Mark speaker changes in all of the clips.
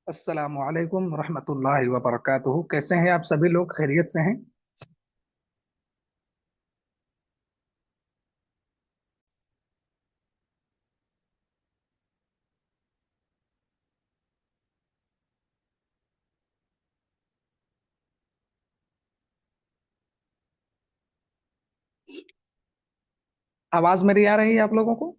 Speaker 1: अस्सलामु अलैकुम रहमतुल्लाहि व बरकातुहू। कैसे हैं आप सभी लोग? खैरियत से हैं? आवाज मेरी आ रही है आप लोगों को?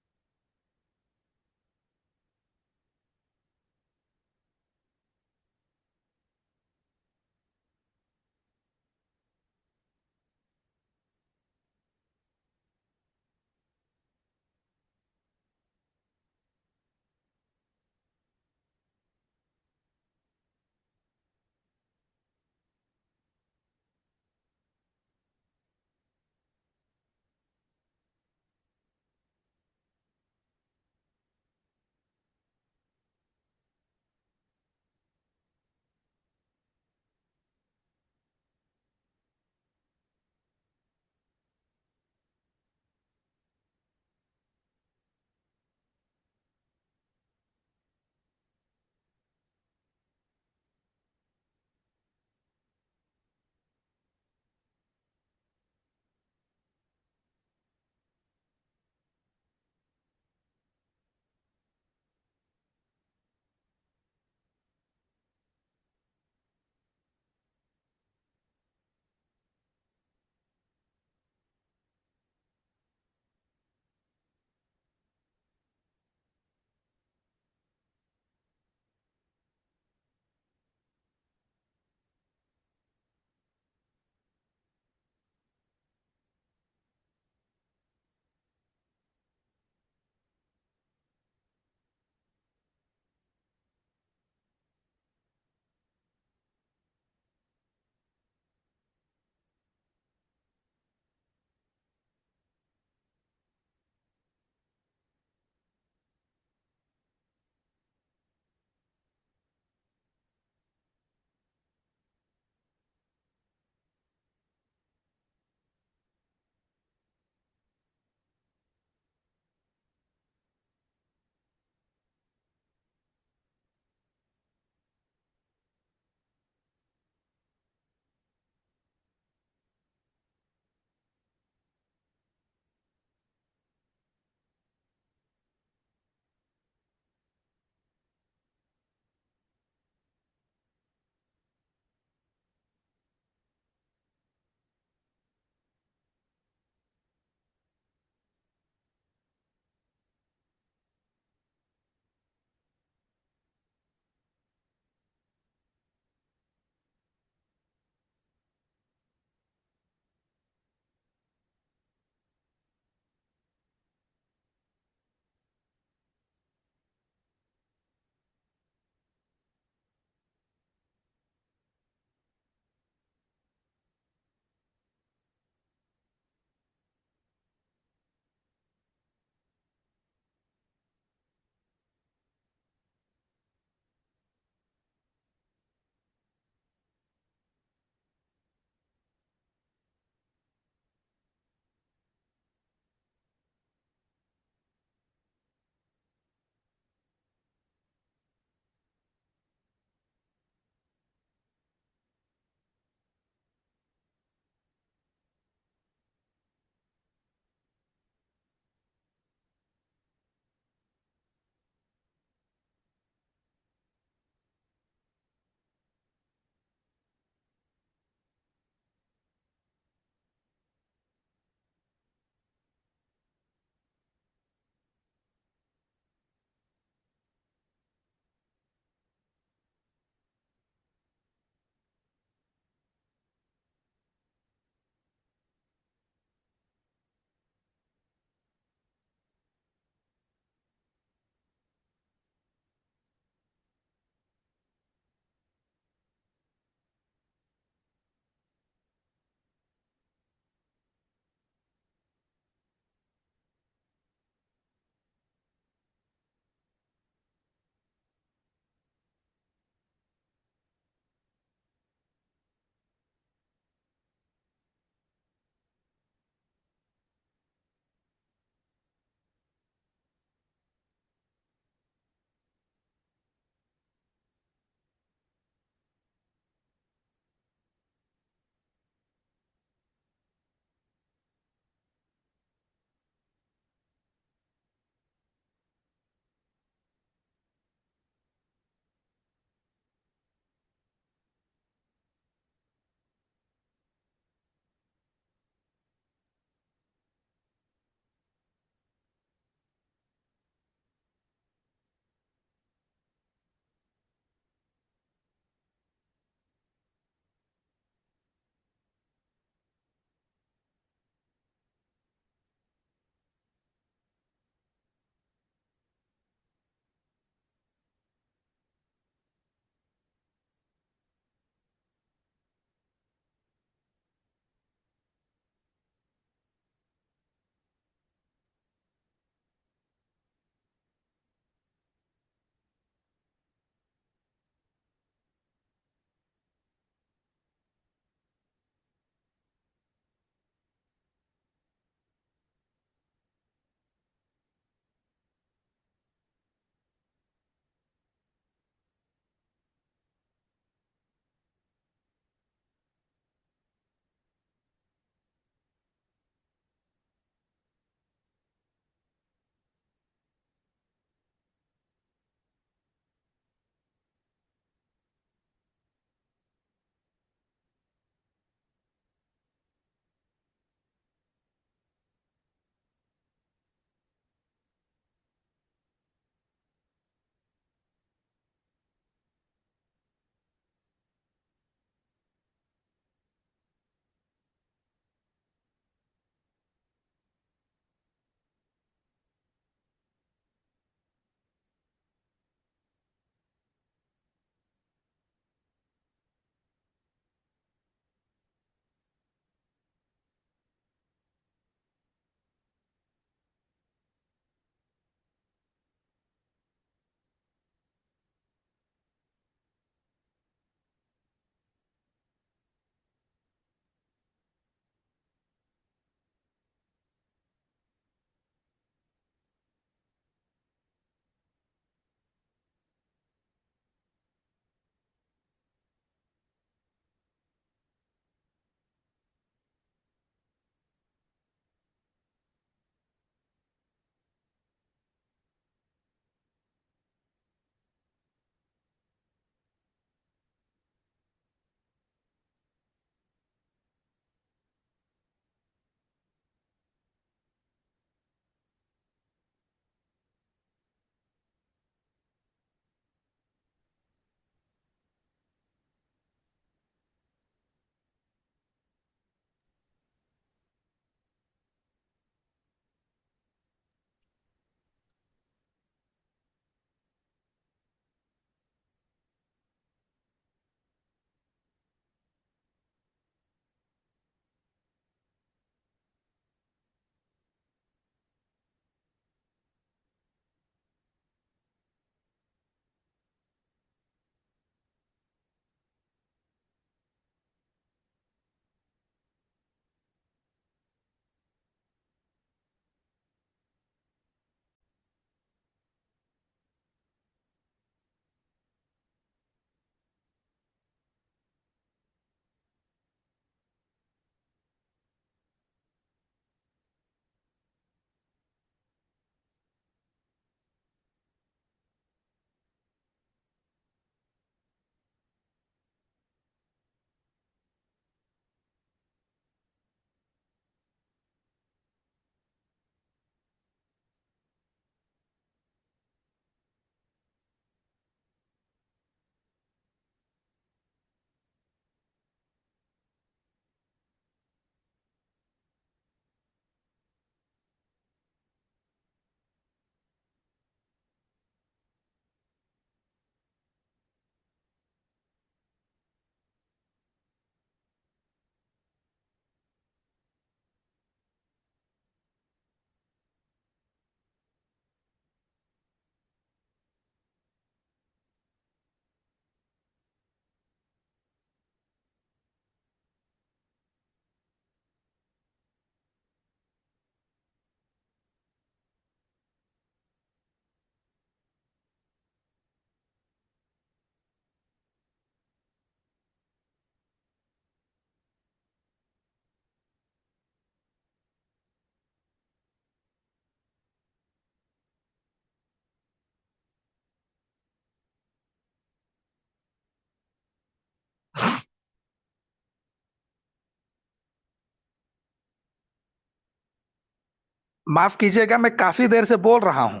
Speaker 1: माफ कीजिएगा, मैं काफी देर से बोल रहा हूं,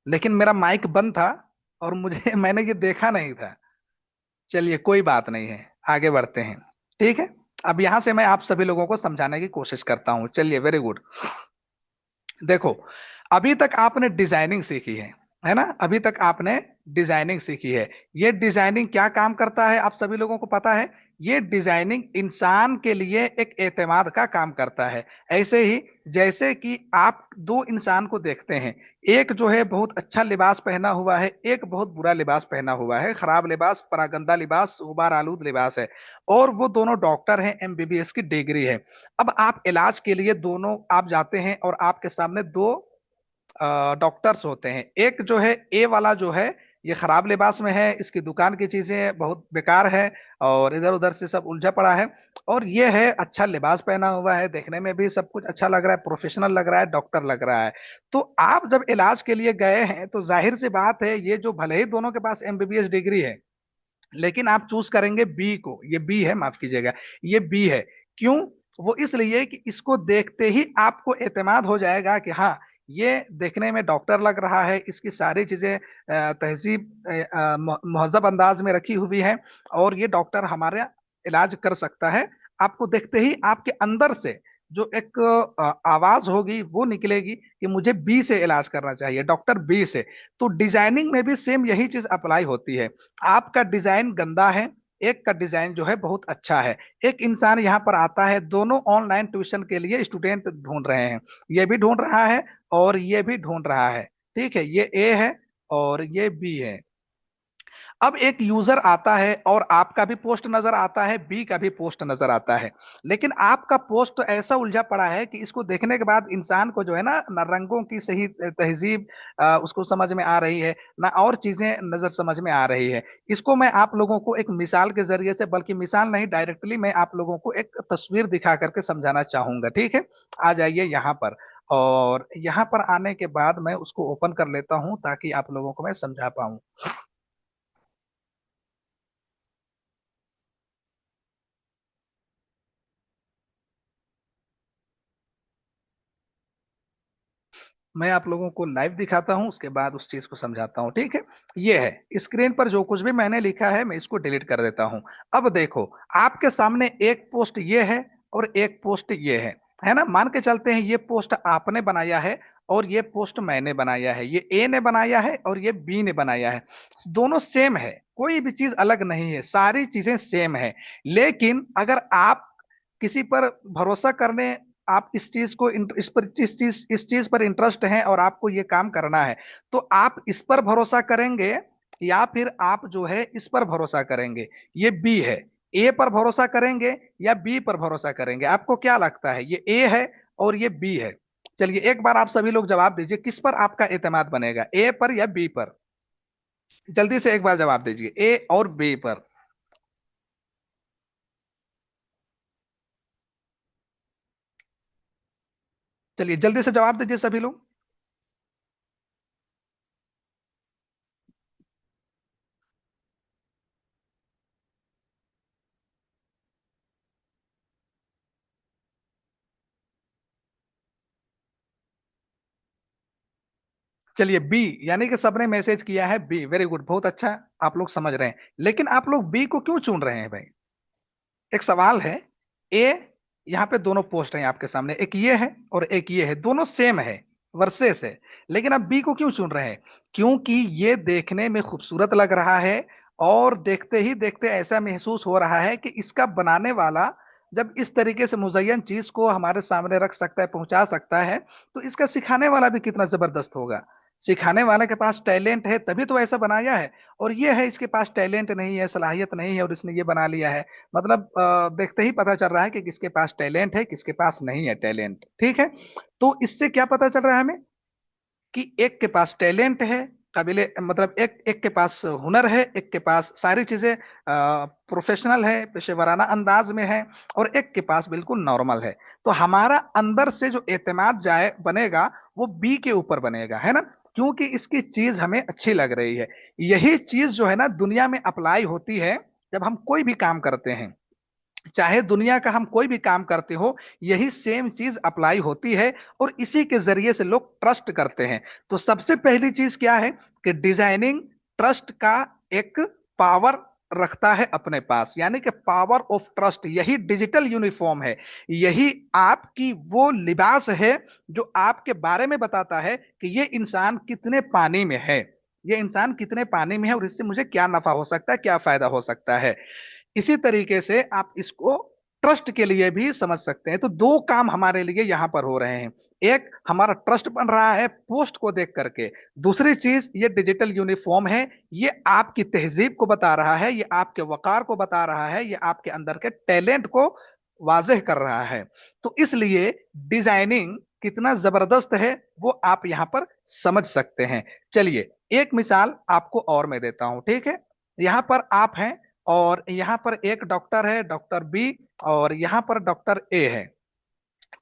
Speaker 1: लेकिन मेरा माइक बंद था और मुझे मैंने ये देखा नहीं था। चलिए कोई बात नहीं है, आगे बढ़ते हैं। ठीक है। अब यहां से मैं आप सभी लोगों को समझाने की कोशिश करता हूं। चलिए, वेरी गुड। देखो, अभी तक आपने डिजाइनिंग सीखी है ना? अभी तक आपने डिजाइनिंग सीखी है। ये डिजाइनिंग क्या काम करता है आप सभी लोगों को पता है? ये डिजाइनिंग इंसान के लिए एक एतमाद का काम करता है। ऐसे ही जैसे कि आप दो इंसान को देखते हैं, एक जो है बहुत अच्छा लिबास पहना हुआ है, एक बहुत बुरा लिबास पहना हुआ है, खराब लिबास, परागंदा लिबास, गुबार आलूद लिबास है। और वो दोनों डॉक्टर हैं, एमबीबीएस की डिग्री है। अब आप इलाज के लिए दोनों आप जाते हैं और आपके सामने दो डॉक्टर्स होते हैं। एक जो है ए वाला जो है, ये खराब लिबास में है, इसकी दुकान की चीजें बहुत बेकार है और इधर उधर से सब उलझा पड़ा है। और ये है अच्छा लिबास पहना हुआ है, देखने में भी सब कुछ अच्छा लग रहा है, प्रोफेशनल लग रहा है, डॉक्टर लग रहा है। तो आप जब इलाज के लिए गए हैं तो जाहिर सी बात है, ये जो भले ही दोनों के पास एमबीबीएस डिग्री है, लेकिन आप चूज करेंगे बी को। ये बी है, माफ कीजिएगा, ये बी है। क्यों? वो इसलिए कि इसको देखते ही आपको एतमाद हो जाएगा कि हाँ, ये देखने में डॉक्टर लग रहा है, इसकी सारी चीजें तहजीब महजब अंदाज में रखी हुई है, और ये डॉक्टर हमारा इलाज कर सकता है। आपको देखते ही आपके अंदर से जो एक आवाज होगी वो निकलेगी कि मुझे बी से इलाज करना चाहिए, डॉक्टर बी से। तो डिजाइनिंग में भी सेम यही चीज अप्लाई होती है। आपका डिजाइन गंदा है, एक का डिजाइन जो है बहुत अच्छा है। एक इंसान यहाँ पर आता है, दोनों ऑनलाइन ट्यूशन के लिए स्टूडेंट ढूंढ रहे हैं। ये भी ढूंढ रहा है और ये भी ढूंढ रहा है। ठीक है, ये ए है और ये बी है। अब एक यूजर आता है और आपका भी पोस्ट नजर आता है, बी का भी पोस्ट नजर आता है। लेकिन आपका पोस्ट ऐसा उलझा पड़ा है कि इसको देखने के बाद इंसान को जो है ना रंगों की सही तहजीब उसको समझ में आ रही है, ना और चीजें नजर समझ में आ रही है। इसको मैं आप लोगों को एक मिसाल के जरिए से, बल्कि मिसाल नहीं, डायरेक्टली मैं आप लोगों को एक तस्वीर दिखा करके समझाना चाहूंगा। ठीक है, आ जाइए यहाँ पर। और यहाँ पर आने के बाद मैं उसको ओपन कर लेता हूँ ताकि आप लोगों को मैं समझा पाऊँ। मैं आप लोगों को लाइव दिखाता हूं, उसके बाद उस चीज को समझाता हूं। ठीक है, ये है स्क्रीन पर जो कुछ भी मैंने लिखा है, मैं इसको डिलीट कर देता हूं। अब देखो, आपके सामने एक पोस्ट ये है और एक पोस्ट ये है ना? मान के चलते हैं ये पोस्ट आपने बनाया है और ये पोस्ट मैंने बनाया है, ये ए ने बनाया है और ये बी ने बनाया है। दोनों सेम है, कोई भी चीज अलग नहीं है, सारी चीजें सेम है। लेकिन अगर आप किसी पर भरोसा करने, आप इस चीज को इस चीज पर इंटरेस्ट है और आपको ये काम करना है, तो आप इस पर भरोसा करेंगे या फिर आप जो है इस पर भरोसा करेंगे? ये बी है। ए पर भरोसा करेंगे या बी पर भरोसा करेंगे? आपको क्या लगता है? ये ए है और ये बी है। चलिए एक बार आप सभी लोग जवाब दीजिए, किस पर आपका एतमाद बनेगा, ए पर या बी पर? जल्दी से एक बार जवाब दीजिए, ए और बी पर। चलिए जल्दी से जवाब दीजिए सभी लोग। चलिए बी, यानी कि सबने मैसेज किया है बी। वेरी गुड, बहुत अच्छा, आप लोग समझ रहे हैं। लेकिन आप लोग बी को क्यों चुन रहे हैं भाई? एक सवाल है। ए, यहाँ पे दोनों पोस्ट हैं आपके सामने, एक ये है और एक ये है, दोनों सेम है, वर्सेस है। लेकिन आप बी को क्यों चुन रहे हैं? क्योंकि ये देखने में खूबसूरत लग रहा है और देखते ही देखते ऐसा महसूस हो रहा है कि इसका बनाने वाला जब इस तरीके से मुजय्यन चीज को हमारे सामने रख सकता है, पहुंचा सकता है, तो इसका सिखाने वाला भी कितना जबरदस्त होगा। सिखाने वाले के पास टैलेंट है तभी तो ऐसा बनाया है। और ये है, इसके पास टैलेंट नहीं है, सलाहियत नहीं है और इसने ये बना लिया है। मतलब देखते ही पता चल रहा है कि किसके पास टैलेंट है, किसके पास नहीं है टैलेंट। ठीक है, तो इससे क्या पता चल रहा है हमें? कि एक के पास टैलेंट है, काबिले मतलब एक एक के पास हुनर है, एक के पास सारी चीजें प्रोफेशनल है, पेशेवराना अंदाज में है, और एक के पास बिल्कुल नॉर्मल है। तो हमारा अंदर से जो एतमाद जाए बनेगा, वो बी के ऊपर बनेगा, है ना? क्योंकि इसकी चीज हमें अच्छी लग रही है। यही चीज जो है ना दुनिया में अप्लाई होती है जब हम कोई भी काम करते हैं। चाहे दुनिया का हम कोई भी काम करते हो, यही सेम चीज अप्लाई होती है, और इसी के जरिए से लोग ट्रस्ट करते हैं। तो सबसे पहली चीज क्या है कि डिजाइनिंग ट्रस्ट का एक पावर रखता है अपने पास, यानी कि पावर ऑफ ट्रस्ट, यही डिजिटल यूनिफॉर्म है। यही आपकी वो लिबास है जो आपके बारे में बताता है कि ये इंसान कितने पानी में है, ये इंसान कितने पानी में है, और इससे मुझे क्या नफा हो सकता है, क्या फायदा हो सकता है। इसी तरीके से आप इसको ट्रस्ट के लिए भी समझ सकते हैं। तो दो काम हमारे लिए यहां पर हो रहे हैं। एक, हमारा ट्रस्ट बन रहा है पोस्ट को देख करके। दूसरी चीज, ये डिजिटल यूनिफॉर्म है, ये आपकी तहजीब को बता रहा है, ये आपके वकार को बता रहा है, ये आपके अंदर के टैलेंट को वाजह कर रहा है। तो इसलिए डिजाइनिंग कितना जबरदस्त है वो आप यहां पर समझ सकते हैं। चलिए एक मिसाल आपको और मैं देता हूं, ठीक है। यहां पर आप हैं, और यहां पर एक डॉक्टर है, डॉक्टर बी, और यहां पर डॉक्टर ए है,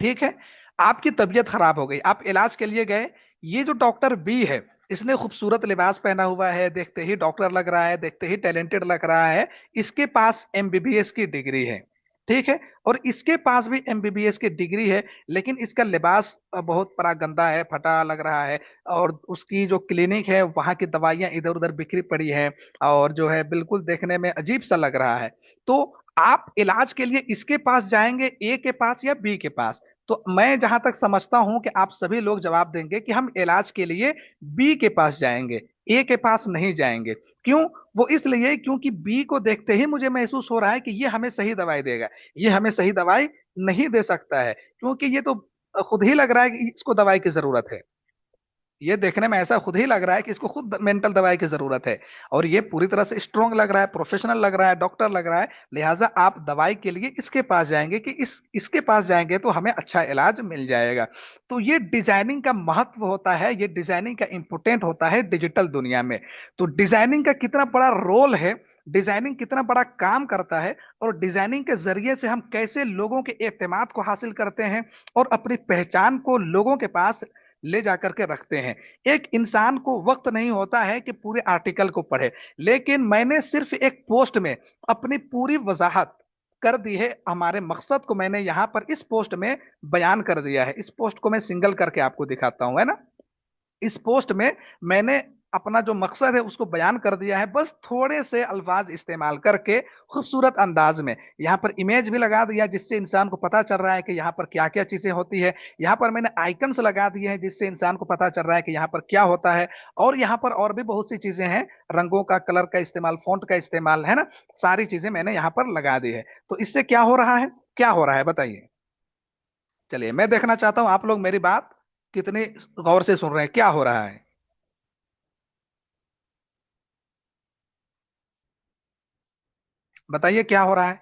Speaker 1: ठीक है। आपकी तबीयत खराब हो गई, आप इलाज के लिए गए। ये जो डॉक्टर बी है, इसने खूबसूरत लिबास पहना हुआ है, देखते ही डॉक्टर लग रहा है, देखते ही टैलेंटेड लग रहा है। इसके पास एमबीबीएस की डिग्री है, ठीक है। और इसके पास भी एमबीबीएस की डिग्री है, लेकिन इसका लिबास बहुत बड़ा गंदा है, फटा लग रहा है। और उसकी जो क्लिनिक है, वहां की दवाइयां इधर उधर बिखरी पड़ी हैं, और जो है बिल्कुल देखने में अजीब सा लग रहा है। तो आप इलाज के लिए इसके पास जाएंगे, ए के पास या बी के पास? तो मैं जहां तक समझता हूं कि आप सभी लोग जवाब देंगे कि हम इलाज के लिए बी के पास जाएंगे, ए के पास नहीं जाएंगे। क्यों? वो इसलिए क्योंकि बी को देखते ही मुझे महसूस हो रहा है कि ये हमें सही दवाई देगा। ये हमें सही दवाई नहीं दे सकता है, क्योंकि ये तो खुद ही लग रहा है कि इसको दवाई की जरूरत है। ये देखने में ऐसा खुद ही लग रहा है कि इसको खुद मेंटल दवाई की जरूरत है, और ये पूरी तरह से स्ट्रांग लग रहा है, प्रोफेशनल लग रहा है, डॉक्टर लग रहा है। लिहाजा आप दवाई के लिए इसके पास जाएंगे कि इसके पास जाएंगे तो हमें अच्छा इलाज मिल जाएगा। तो ये डिजाइनिंग का महत्व होता है, ये डिजाइनिंग का इंपोर्टेंट होता है डिजिटल दुनिया में। तो डिजाइनिंग का कितना बड़ा रोल है, डिजाइनिंग कितना बड़ा काम करता है, और डिजाइनिंग के जरिए से हम कैसे लोगों के एतमाद को हासिल करते हैं, और अपनी पहचान को लोगों के पास ले जाकर के रखते हैं। एक इंसान को वक्त नहीं होता है कि पूरे आर्टिकल को पढ़े, लेकिन मैंने सिर्फ एक पोस्ट में अपनी पूरी वजाहत कर दी है, हमारे मकसद को मैंने यहां पर इस पोस्ट में बयान कर दिया है। इस पोस्ट को मैं सिंगल करके आपको दिखाता हूं, है ना। इस पोस्ट में मैंने अपना जो मकसद है उसको बयान कर दिया है, बस थोड़े से अल्फाज इस्तेमाल करके खूबसूरत अंदाज में। यहाँ पर इमेज भी लगा दिया जिससे इंसान को पता चल रहा है कि यहाँ पर क्या क्या चीजें होती है। यहाँ पर मैंने आइकन्स लगा दिए हैं जिससे इंसान को पता चल रहा है कि यहाँ पर क्या होता है। और यहाँ पर और भी बहुत सी चीजें हैं, रंगों का, कलर का इस्तेमाल, फॉन्ट का इस्तेमाल, है ना। सारी चीजें मैंने यहाँ पर लगा दी है। तो इससे क्या हो रहा है, क्या हो रहा है बताइए। चलिए मैं देखना चाहता हूं आप लोग मेरी बात कितनी गौर से सुन रहे हैं, क्या हो रहा है। बताइए क्या हो रहा है।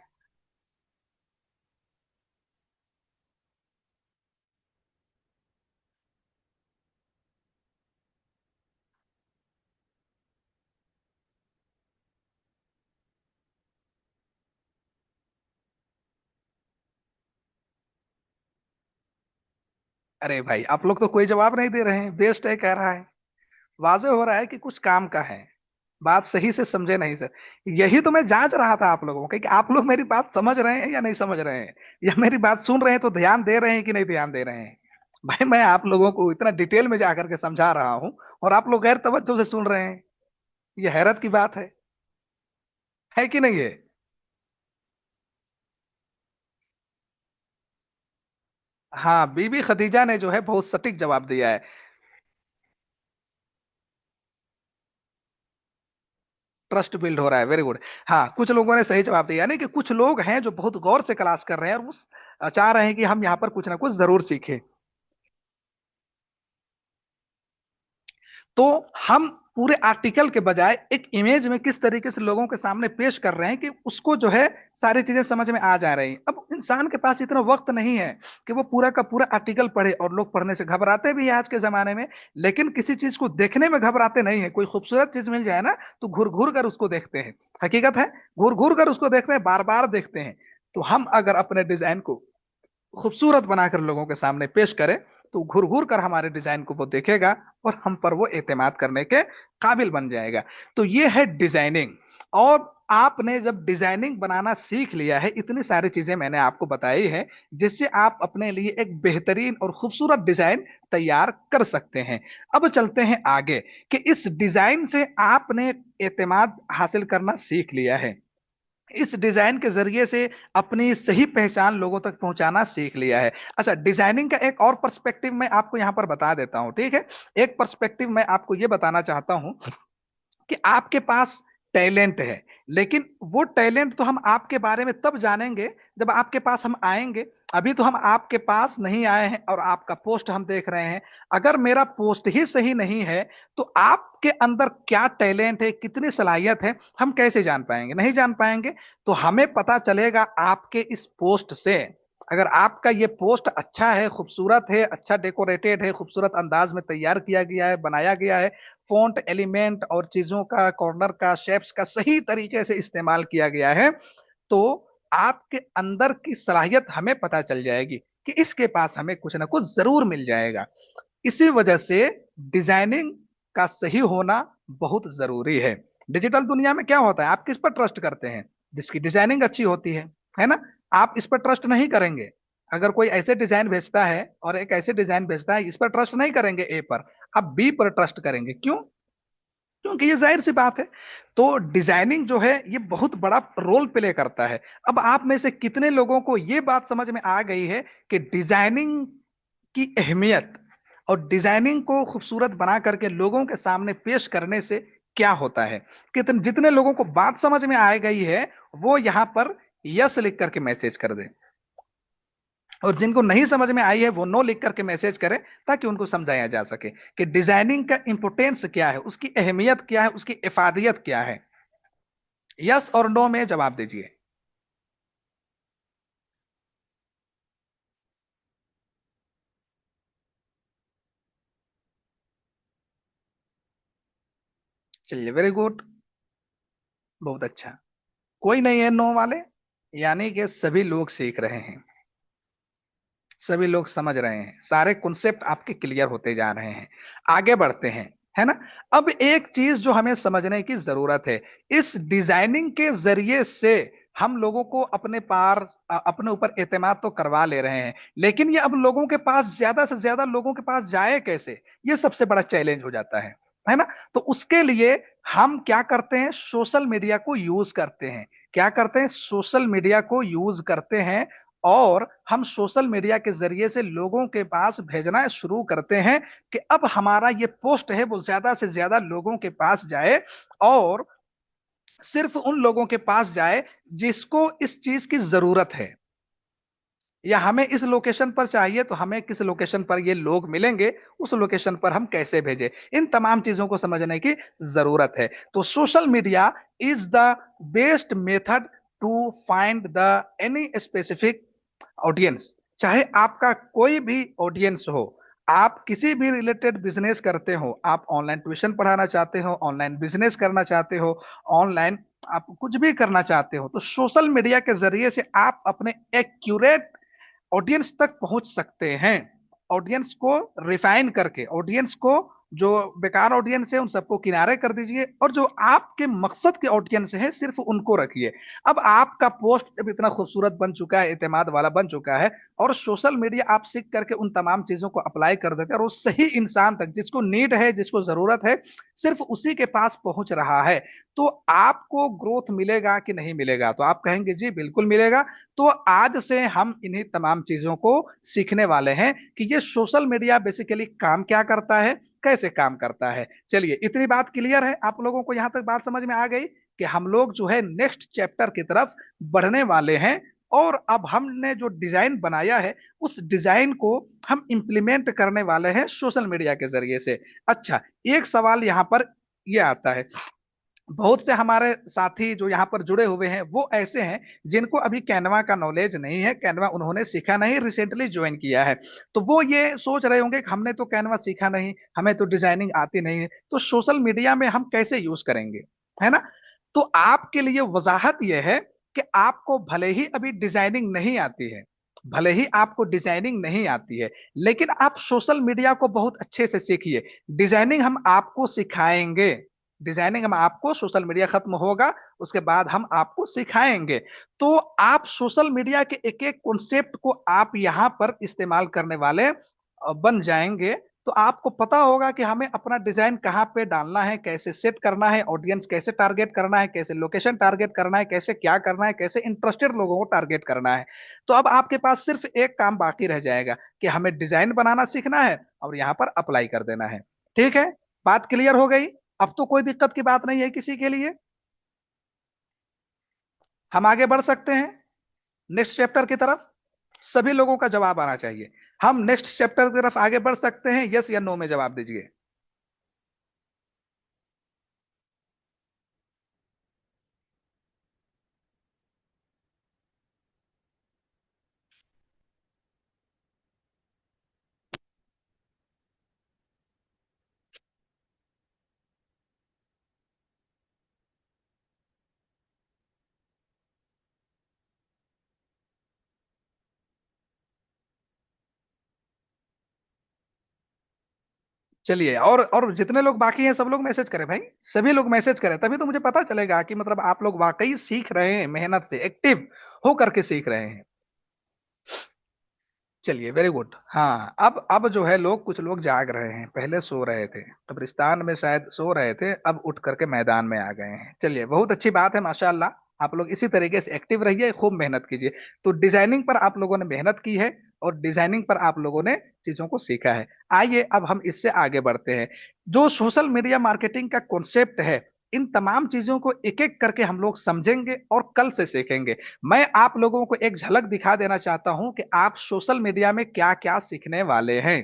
Speaker 1: अरे भाई, आप लोग तो कोई जवाब नहीं दे रहे हैं, बेस्ट है कह रहा है। वाजे हो रहा है कि कुछ काम का है। बात सही से समझे नहीं सर। यही तो मैं जांच रहा था आप लोगों को कि आप लोग मेरी बात समझ रहे हैं या नहीं समझ रहे हैं, या मेरी बात सुन रहे हैं तो ध्यान दे रहे हैं कि नहीं ध्यान दे रहे हैं। भाई मैं आप लोगों को इतना डिटेल में जाकर के समझा रहा हूं, और आप लोग गैर तवज्जो से सुन रहे हैं। ये हैरत की बात है कि नहीं है। हाँ, बीबी खदीजा ने जो है बहुत सटीक जवाब दिया है। ट्रस्ट बिल्ड हो रहा है, वेरी गुड। हाँ, कुछ लोगों ने सही जवाब दिया, यानी कि कुछ लोग हैं जो बहुत गौर से क्लास कर रहे हैं, और वो चाह रहे हैं कि हम यहाँ पर कुछ ना कुछ जरूर सीखें। तो हम पूरे आर्टिकल के बजाय एक इमेज में किस तरीके से लोगों के सामने पेश कर रहे हैं कि उसको जो है सारी चीजें समझ में आ जा रही हैं। अब इंसान के पास इतना वक्त नहीं है कि वो पूरा का पूरा आर्टिकल पढ़े, और लोग पढ़ने से घबराते भी हैं आज के जमाने में। लेकिन किसी चीज को देखने में घबराते नहीं है। कोई खूबसूरत चीज मिल जाए ना, तो घूर घूर कर उसको देखते हैं। हकीकत है, घूर घूर कर उसको देखते हैं, बार बार देखते हैं। तो हम अगर अपने डिजाइन को खूबसूरत बनाकर लोगों के सामने पेश करें, तो घुर घुर कर हमारे डिजाइन को वो देखेगा, और हम पर वो एतमाद करने के काबिल बन जाएगा। तो ये है डिजाइनिंग। और आपने जब डिजाइनिंग बनाना सीख लिया है, इतनी सारी चीजें मैंने आपको बताई है जिससे आप अपने लिए एक बेहतरीन और खूबसूरत डिजाइन तैयार कर सकते हैं। अब चलते हैं आगे कि इस डिजाइन से आपने एतमाद हासिल करना सीख लिया है, इस डिजाइन के जरिए से अपनी सही पहचान लोगों तक पहुंचाना सीख लिया है। अच्छा, डिजाइनिंग का एक और पर्सपेक्टिव मैं आपको यहां पर बता देता हूं, ठीक है। एक पर्सपेक्टिव मैं आपको यह बताना चाहता हूं कि आपके पास टैलेंट है, लेकिन वो टैलेंट तो हम आपके बारे में तब जानेंगे जब आपके पास हम आएंगे। अभी तो हम आपके पास नहीं आए हैं और आपका पोस्ट हम देख रहे हैं। अगर मेरा पोस्ट ही सही नहीं है तो आपके अंदर क्या टैलेंट है, कितनी सलाहियत है, हम कैसे जान पाएंगे? नहीं जान पाएंगे। तो हमें पता चलेगा आपके इस पोस्ट से। अगर आपका ये पोस्ट अच्छा है, खूबसूरत है, अच्छा डेकोरेटेड है, खूबसूरत अंदाज में तैयार किया गया है, बनाया गया है, फॉन्ट एलिमेंट और चीजों का, कॉर्नर का, शेप्स का सही तरीके से इस्तेमाल किया गया है, तो आपके अंदर की सलाहियत हमें पता चल जाएगी कि इसके पास हमें कुछ ना कुछ जरूर मिल जाएगा। इसी वजह से डिजाइनिंग का सही होना बहुत जरूरी है। डिजिटल दुनिया में क्या होता है, आप किस पर ट्रस्ट करते हैं? जिसकी डिजाइनिंग अच्छी होती है ना। आप इस पर ट्रस्ट नहीं करेंगे। अगर कोई ऐसे डिजाइन भेजता है और एक ऐसे डिजाइन भेजता है, इस पर ट्रस्ट नहीं करेंगे ए पर, आप बी पर ट्रस्ट करेंगे। क्यों? क्योंकि ये जाहिर सी बात है। तो डिजाइनिंग जो है ये बहुत बड़ा रोल प्ले करता है। अब आप में से कितने लोगों को ये बात समझ में आ गई है कि डिजाइनिंग की अहमियत और डिजाइनिंग को खूबसूरत बना करके लोगों के सामने पेश करने से क्या होता है? कितने जितने लोगों को बात समझ में आ गई है वो यहां पर यस लिख करके मैसेज कर दें, और जिनको नहीं समझ में आई है वो नो लिख करके मैसेज करें, ताकि उनको समझाया जा सके कि डिजाइनिंग का इंपोर्टेंस क्या है, उसकी अहमियत क्या है, उसकी इफादियत क्या है। यस और नो में जवाब दीजिए। चलिए, वेरी गुड, बहुत अच्छा। कोई नहीं है नो वाले, यानी कि सभी लोग सीख रहे हैं, सभी लोग समझ रहे हैं, सारे कॉन्सेप्ट आपके क्लियर होते जा रहे हैं। आगे बढ़ते हैं, है ना। अब एक चीज जो हमें समझने की जरूरत है, इस डिजाइनिंग के जरिए से हम लोगों को अपने ऊपर एतमाद तो करवा ले रहे हैं, लेकिन ये अब लोगों के पास, ज्यादा से ज्यादा लोगों के पास जाए कैसे, ये सबसे बड़ा चैलेंज हो जाता है ना। तो उसके लिए हम क्या करते हैं, सोशल मीडिया को यूज करते हैं। क्या करते हैं? सोशल मीडिया को यूज करते हैं, और हम सोशल मीडिया के जरिए से लोगों के पास भेजना शुरू करते हैं कि अब हमारा ये पोस्ट है वो ज्यादा से ज्यादा लोगों के पास जाए, और सिर्फ उन लोगों के पास जाए जिसको इस चीज की जरूरत है, या हमें इस लोकेशन पर चाहिए तो हमें किस लोकेशन पर ये लोग मिलेंगे, उस लोकेशन पर हम कैसे भेजें। इन तमाम चीजों को समझने की जरूरत है। तो social media is the best method to find the any specific audience. चाहे आपका कोई भी ऑडियंस हो, आप किसी भी रिलेटेड बिजनेस करते हो, आप ऑनलाइन ट्यूशन पढ़ाना चाहते हो, ऑनलाइन बिजनेस करना चाहते हो, ऑनलाइन आप कुछ भी करना चाहते हो, तो सोशल मीडिया के जरिए से आप अपने एक्यूरेट ऑडियंस तक पहुंच सकते हैं। ऑडियंस को रिफाइन करके, ऑडियंस को, जो बेकार ऑडियंस है उन सबको किनारे कर दीजिए, और जो आपके मकसद के ऑडियंस है सिर्फ उनको रखिए। अब आपका पोस्ट जब इतना खूबसूरत बन चुका है, एतमाद वाला बन चुका है, और सोशल मीडिया आप सीख करके उन तमाम चीजों को अप्लाई कर देते हैं, और वो सही इंसान तक, जिसको नीड है, जिसको जरूरत है, सिर्फ उसी के पास पहुंच रहा है, तो आपको ग्रोथ मिलेगा कि नहीं मिलेगा? तो आप कहेंगे जी बिल्कुल मिलेगा। तो आज से हम इन्हीं तमाम चीजों को सीखने वाले हैं कि ये सोशल मीडिया बेसिकली काम क्या करता है, कैसे काम करता है। चलिए, इतनी बात क्लियर है आप लोगों को, यहां तक बात समझ में आ गई कि हम लोग जो है नेक्स्ट चैप्टर की तरफ बढ़ने वाले हैं, और अब हमने जो डिजाइन बनाया है उस डिजाइन को हम इंप्लीमेंट करने वाले हैं सोशल मीडिया के जरिए से। अच्छा, एक सवाल यहां पर यह आता है, बहुत से हमारे साथी जो यहाँ पर जुड़े हुए हैं वो ऐसे हैं जिनको अभी कैनवा का नॉलेज नहीं है, कैनवा उन्होंने सीखा नहीं, रिसेंटली ज्वाइन किया है। तो वो ये सोच रहे होंगे कि हमने तो कैनवा सीखा नहीं, हमें तो डिजाइनिंग आती नहीं है, तो सोशल मीडिया में हम कैसे यूज करेंगे, है ना। तो आपके लिए वजाहत यह है कि आपको भले ही अभी डिजाइनिंग नहीं आती है, भले ही आपको डिजाइनिंग नहीं आती है, लेकिन आप सोशल मीडिया को बहुत अच्छे से सीखिए। डिजाइनिंग हम आपको सिखाएंगे, डिजाइनिंग हम आपको, सोशल मीडिया खत्म होगा उसके बाद हम आपको सिखाएंगे। तो आप सोशल मीडिया के एक एक कॉन्सेप्ट को आप यहाँ पर इस्तेमाल करने वाले बन जाएंगे। तो आपको पता होगा कि हमें अपना डिजाइन कहाँ पे डालना है, कैसे सेट करना है, ऑडियंस कैसे टारगेट करना है, कैसे लोकेशन टारगेट करना है, कैसे क्या करना है, कैसे इंटरेस्टेड लोगों को टारगेट करना है। तो अब आपके पास सिर्फ एक काम बाकी रह जाएगा कि हमें डिजाइन बनाना सीखना है और यहाँ पर अप्लाई कर देना है। ठीक है, बात क्लियर हो गई? अब तो कोई दिक्कत की बात नहीं है किसी के लिए। हम आगे बढ़ सकते हैं नेक्स्ट चैप्टर की तरफ। सभी लोगों का जवाब आना चाहिए। हम नेक्स्ट चैप्टर की तरफ आगे बढ़ सकते हैं, यस या नो में जवाब दीजिए। चलिए, और जितने लोग बाकी हैं सब लोग मैसेज करें भाई। सभी लोग मैसेज करें, तभी तो मुझे पता चलेगा कि मतलब आप लोग वाकई सीख रहे हैं, मेहनत से एक्टिव हो करके सीख रहे हैं। चलिए, वेरी गुड। हाँ, अब जो है लोग, कुछ लोग जाग रहे हैं, पहले सो रहे थे, कब्रिस्तान में शायद सो रहे थे, अब उठ करके मैदान में आ गए हैं। चलिए, बहुत अच्छी बात है, माशाल्लाह। आप लोग इसी तरीके से एक्टिव रहिए, खूब मेहनत कीजिए। तो डिजाइनिंग पर आप लोगों ने मेहनत की है और डिजाइनिंग पर आप लोगों ने चीजों को सीखा है। आइए अब हम इससे आगे बढ़ते हैं। जो सोशल मीडिया मार्केटिंग का कॉन्सेप्ट है, इन तमाम चीजों को एक एक करके हम लोग समझेंगे और कल से सीखेंगे। मैं आप लोगों को एक झलक दिखा देना चाहता हूं कि आप सोशल मीडिया में क्या क्या सीखने वाले हैं।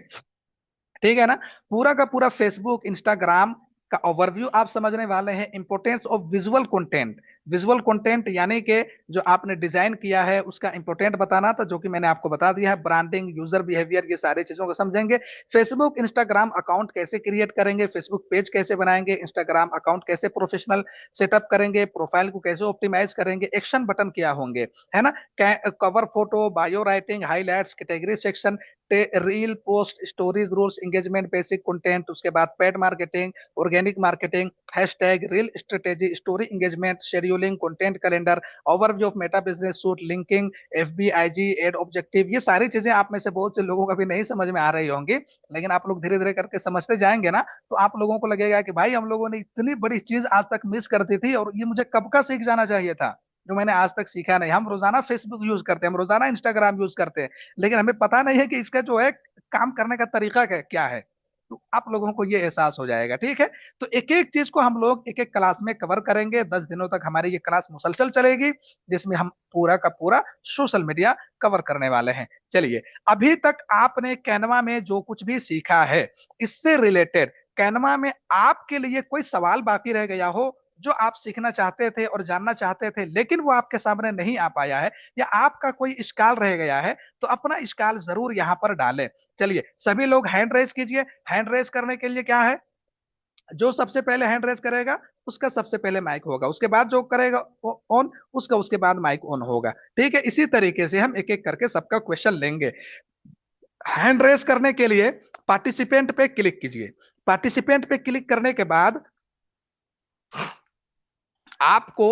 Speaker 1: ठीक है ना? पूरा का पूरा फेसबुक, इंस्टाग्राम का ओवरव्यू आप समझने वाले हैं। Importance of visual content, visual content यानी कि जो आपने डिजाइन किया है उसका इंपोर्टेंट बताना था, जो कि मैंने आपको बता दिया है। ब्रांडिंग, यूजर बिहेवियर, ये सारी चीजों को समझेंगे। फेसबुक इंस्टाग्राम अकाउंट कैसे क्रिएट करेंगे, फेसबुक पेज कैसे बनाएंगे, इंस्टाग्राम अकाउंट कैसे प्रोफेशनल सेटअप करेंगे, प्रोफाइल को कैसे ऑप्टिमाइज करेंगे, एक्शन बटन क्या होंगे, है ना, cover photo, bio writing, highlights, category section, reel, post, stories, rules, engagement, basic content, उसके बाद paid marketing, organic marketing, hashtag, reel strategy, story engagement, scheduling, content calendar, overview of Meta business suite, linking, FB IG, ad objective. ये सारी चीजें आप में से बहुत से लोगों को भी नहीं समझ में आ रही होंगी, लेकिन आप लोग धीरे धीरे करके समझते जाएंगे ना, तो आप लोगों को लगेगा कि भाई हम लोगों ने इतनी बड़ी चीज आज तक मिस कर दी थी और ये मुझे कब का सीख जाना चाहिए था, जो मैंने आज तक सीखा नहीं। हम रोजाना फेसबुक यूज करते हैं, हम रोजाना इंस्टाग्राम यूज करते हैं, लेकिन हमें पता नहीं है कि इसका जो है काम करने का तरीका क्या है। तो आप लोगों को ये एहसास हो जाएगा। ठीक है, तो एक एक चीज को हम लोग एक एक क्लास में कवर करेंगे। 10 दिनों तक हमारी ये क्लास मुसलसल चलेगी, जिसमें हम पूरा का पूरा सोशल मीडिया कवर करने वाले हैं। चलिए, अभी तक आपने कैनवा में जो कुछ भी सीखा है, इससे रिलेटेड कैनवा में आपके लिए कोई सवाल बाकी रह गया हो, जो आप सीखना चाहते थे और जानना चाहते थे लेकिन वो आपके सामने नहीं आ पाया है, या आपका कोई इश्काल रह गया है, तो अपना इश्काल जरूर यहाँ पर डालें। चलिए, सभी लोग हैंड रेस कीजिए। हैंड रेस करने के लिए क्या है, जो सबसे पहले हैंड रेस करेगा उसका सबसे पहले माइक होगा, उसके बाद जो करेगा ऑन, उसका उसके बाद माइक ऑन होगा। ठीक है, इसी तरीके से हम एक एक करके सबका क्वेश्चन लेंगे। हैंड रेस करने के लिए पार्टिसिपेंट पे क्लिक कीजिए। पार्टिसिपेंट पे क्लिक करने के बाद आपको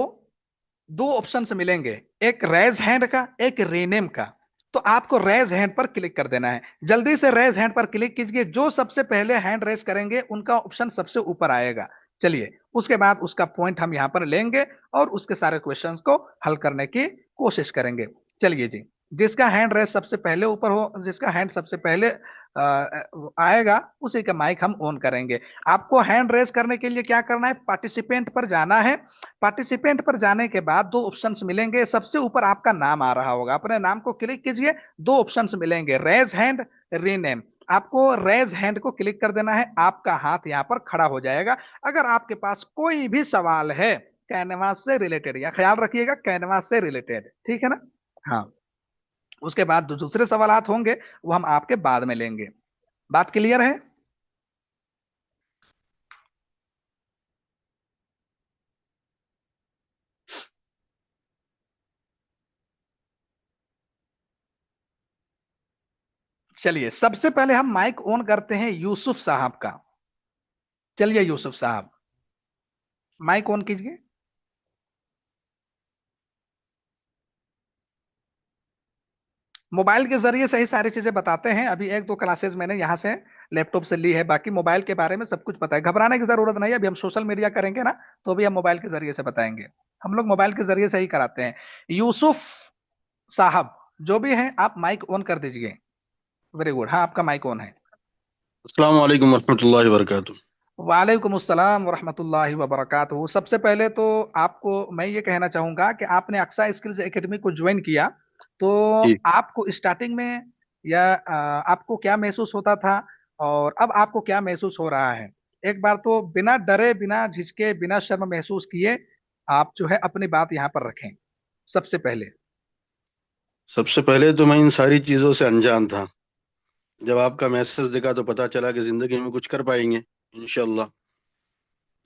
Speaker 1: दो ऑप्शंस मिलेंगे, एक रेज हैंड का, एक रीनेम का। तो आपको रेज हैंड पर क्लिक कर देना है। जल्दी से रेज हैंड पर क्लिक कीजिए, जो सबसे पहले हैंड रेस करेंगे उनका ऑप्शन सबसे ऊपर आएगा। चलिए, उसके बाद उसका पॉइंट हम यहां पर लेंगे और उसके सारे क्वेश्चंस को हल करने की कोशिश करेंगे। चलिए जी, जिसका हैंड रेस सबसे पहले ऊपर हो, जिसका हैंड सबसे पहले आएगा, उसी का माइक हम ऑन करेंगे। आपको हैंड रेस करने के लिए क्या करना है, पार्टिसिपेंट पर जाना है। पार्टिसिपेंट पर जाने के बाद दो ऑप्शंस मिलेंगे, सबसे ऊपर आपका नाम आ रहा होगा, अपने नाम को क्लिक कीजिए। दो ऑप्शंस मिलेंगे, रेज हैंड, रीनेम। आपको रेज हैंड को क्लिक कर देना है, आपका हाथ यहां पर खड़ा हो जाएगा। अगर आपके पास कोई भी सवाल है कैनवास से रिलेटेड, या ख्याल रखिएगा कैनवास से रिलेटेड, ठीक है ना? हाँ, उसके बाद जो दूसरे सवालात होंगे वो हम आपके बाद में लेंगे। बात क्लियर है? चलिए, सबसे पहले हम माइक ऑन करते हैं यूसुफ साहब का। चलिए यूसुफ साहब, माइक ऑन कीजिए। मोबाइल के जरिए से ही सारी चीजें बताते हैं। अभी एक दो क्लासेस मैंने यहाँ से लैपटॉप से ली है, बाकी मोबाइल के बारे में सब कुछ पता है, घबराने की जरूरत नहीं है। अभी हम सोशल मीडिया करेंगे ना, तो भी हम मोबाइल के जरिए से बताएंगे। हम लोग मोबाइल के जरिए से ही कराते हैं। यूसुफ साहब, जो भी हैं, आप माइक ऑन कर दीजिए। वेरी गुड, हाँ आपका माइक ऑन है।
Speaker 2: अस्सलाम वालेकुम वरहमतुल्लाहि वबरकातुह।
Speaker 1: वालेकुम अस्सलाम वरहमतुल्लाहि वबरकातुहू। सबसे पहले तो आपको मैं ये कहना चाहूंगा कि आपने अक्सा स्किल्स एकेडमी को ज्वाइन किया, तो
Speaker 2: जी।
Speaker 1: आपको स्टार्टिंग में या आपको क्या महसूस होता था, और अब आपको क्या महसूस हो रहा है? एक बार तो बिना डरे, बिना झिझके, बिना शर्म महसूस किए आप जो है अपनी बात यहाँ पर रखें सबसे पहले।
Speaker 2: सबसे पहले तो मैं इन सारी चीज़ों से अनजान था। जब आपका मैसेज देखा तो पता चला कि ज़िंदगी में कुछ कर पाएंगे इंशाल्लाह।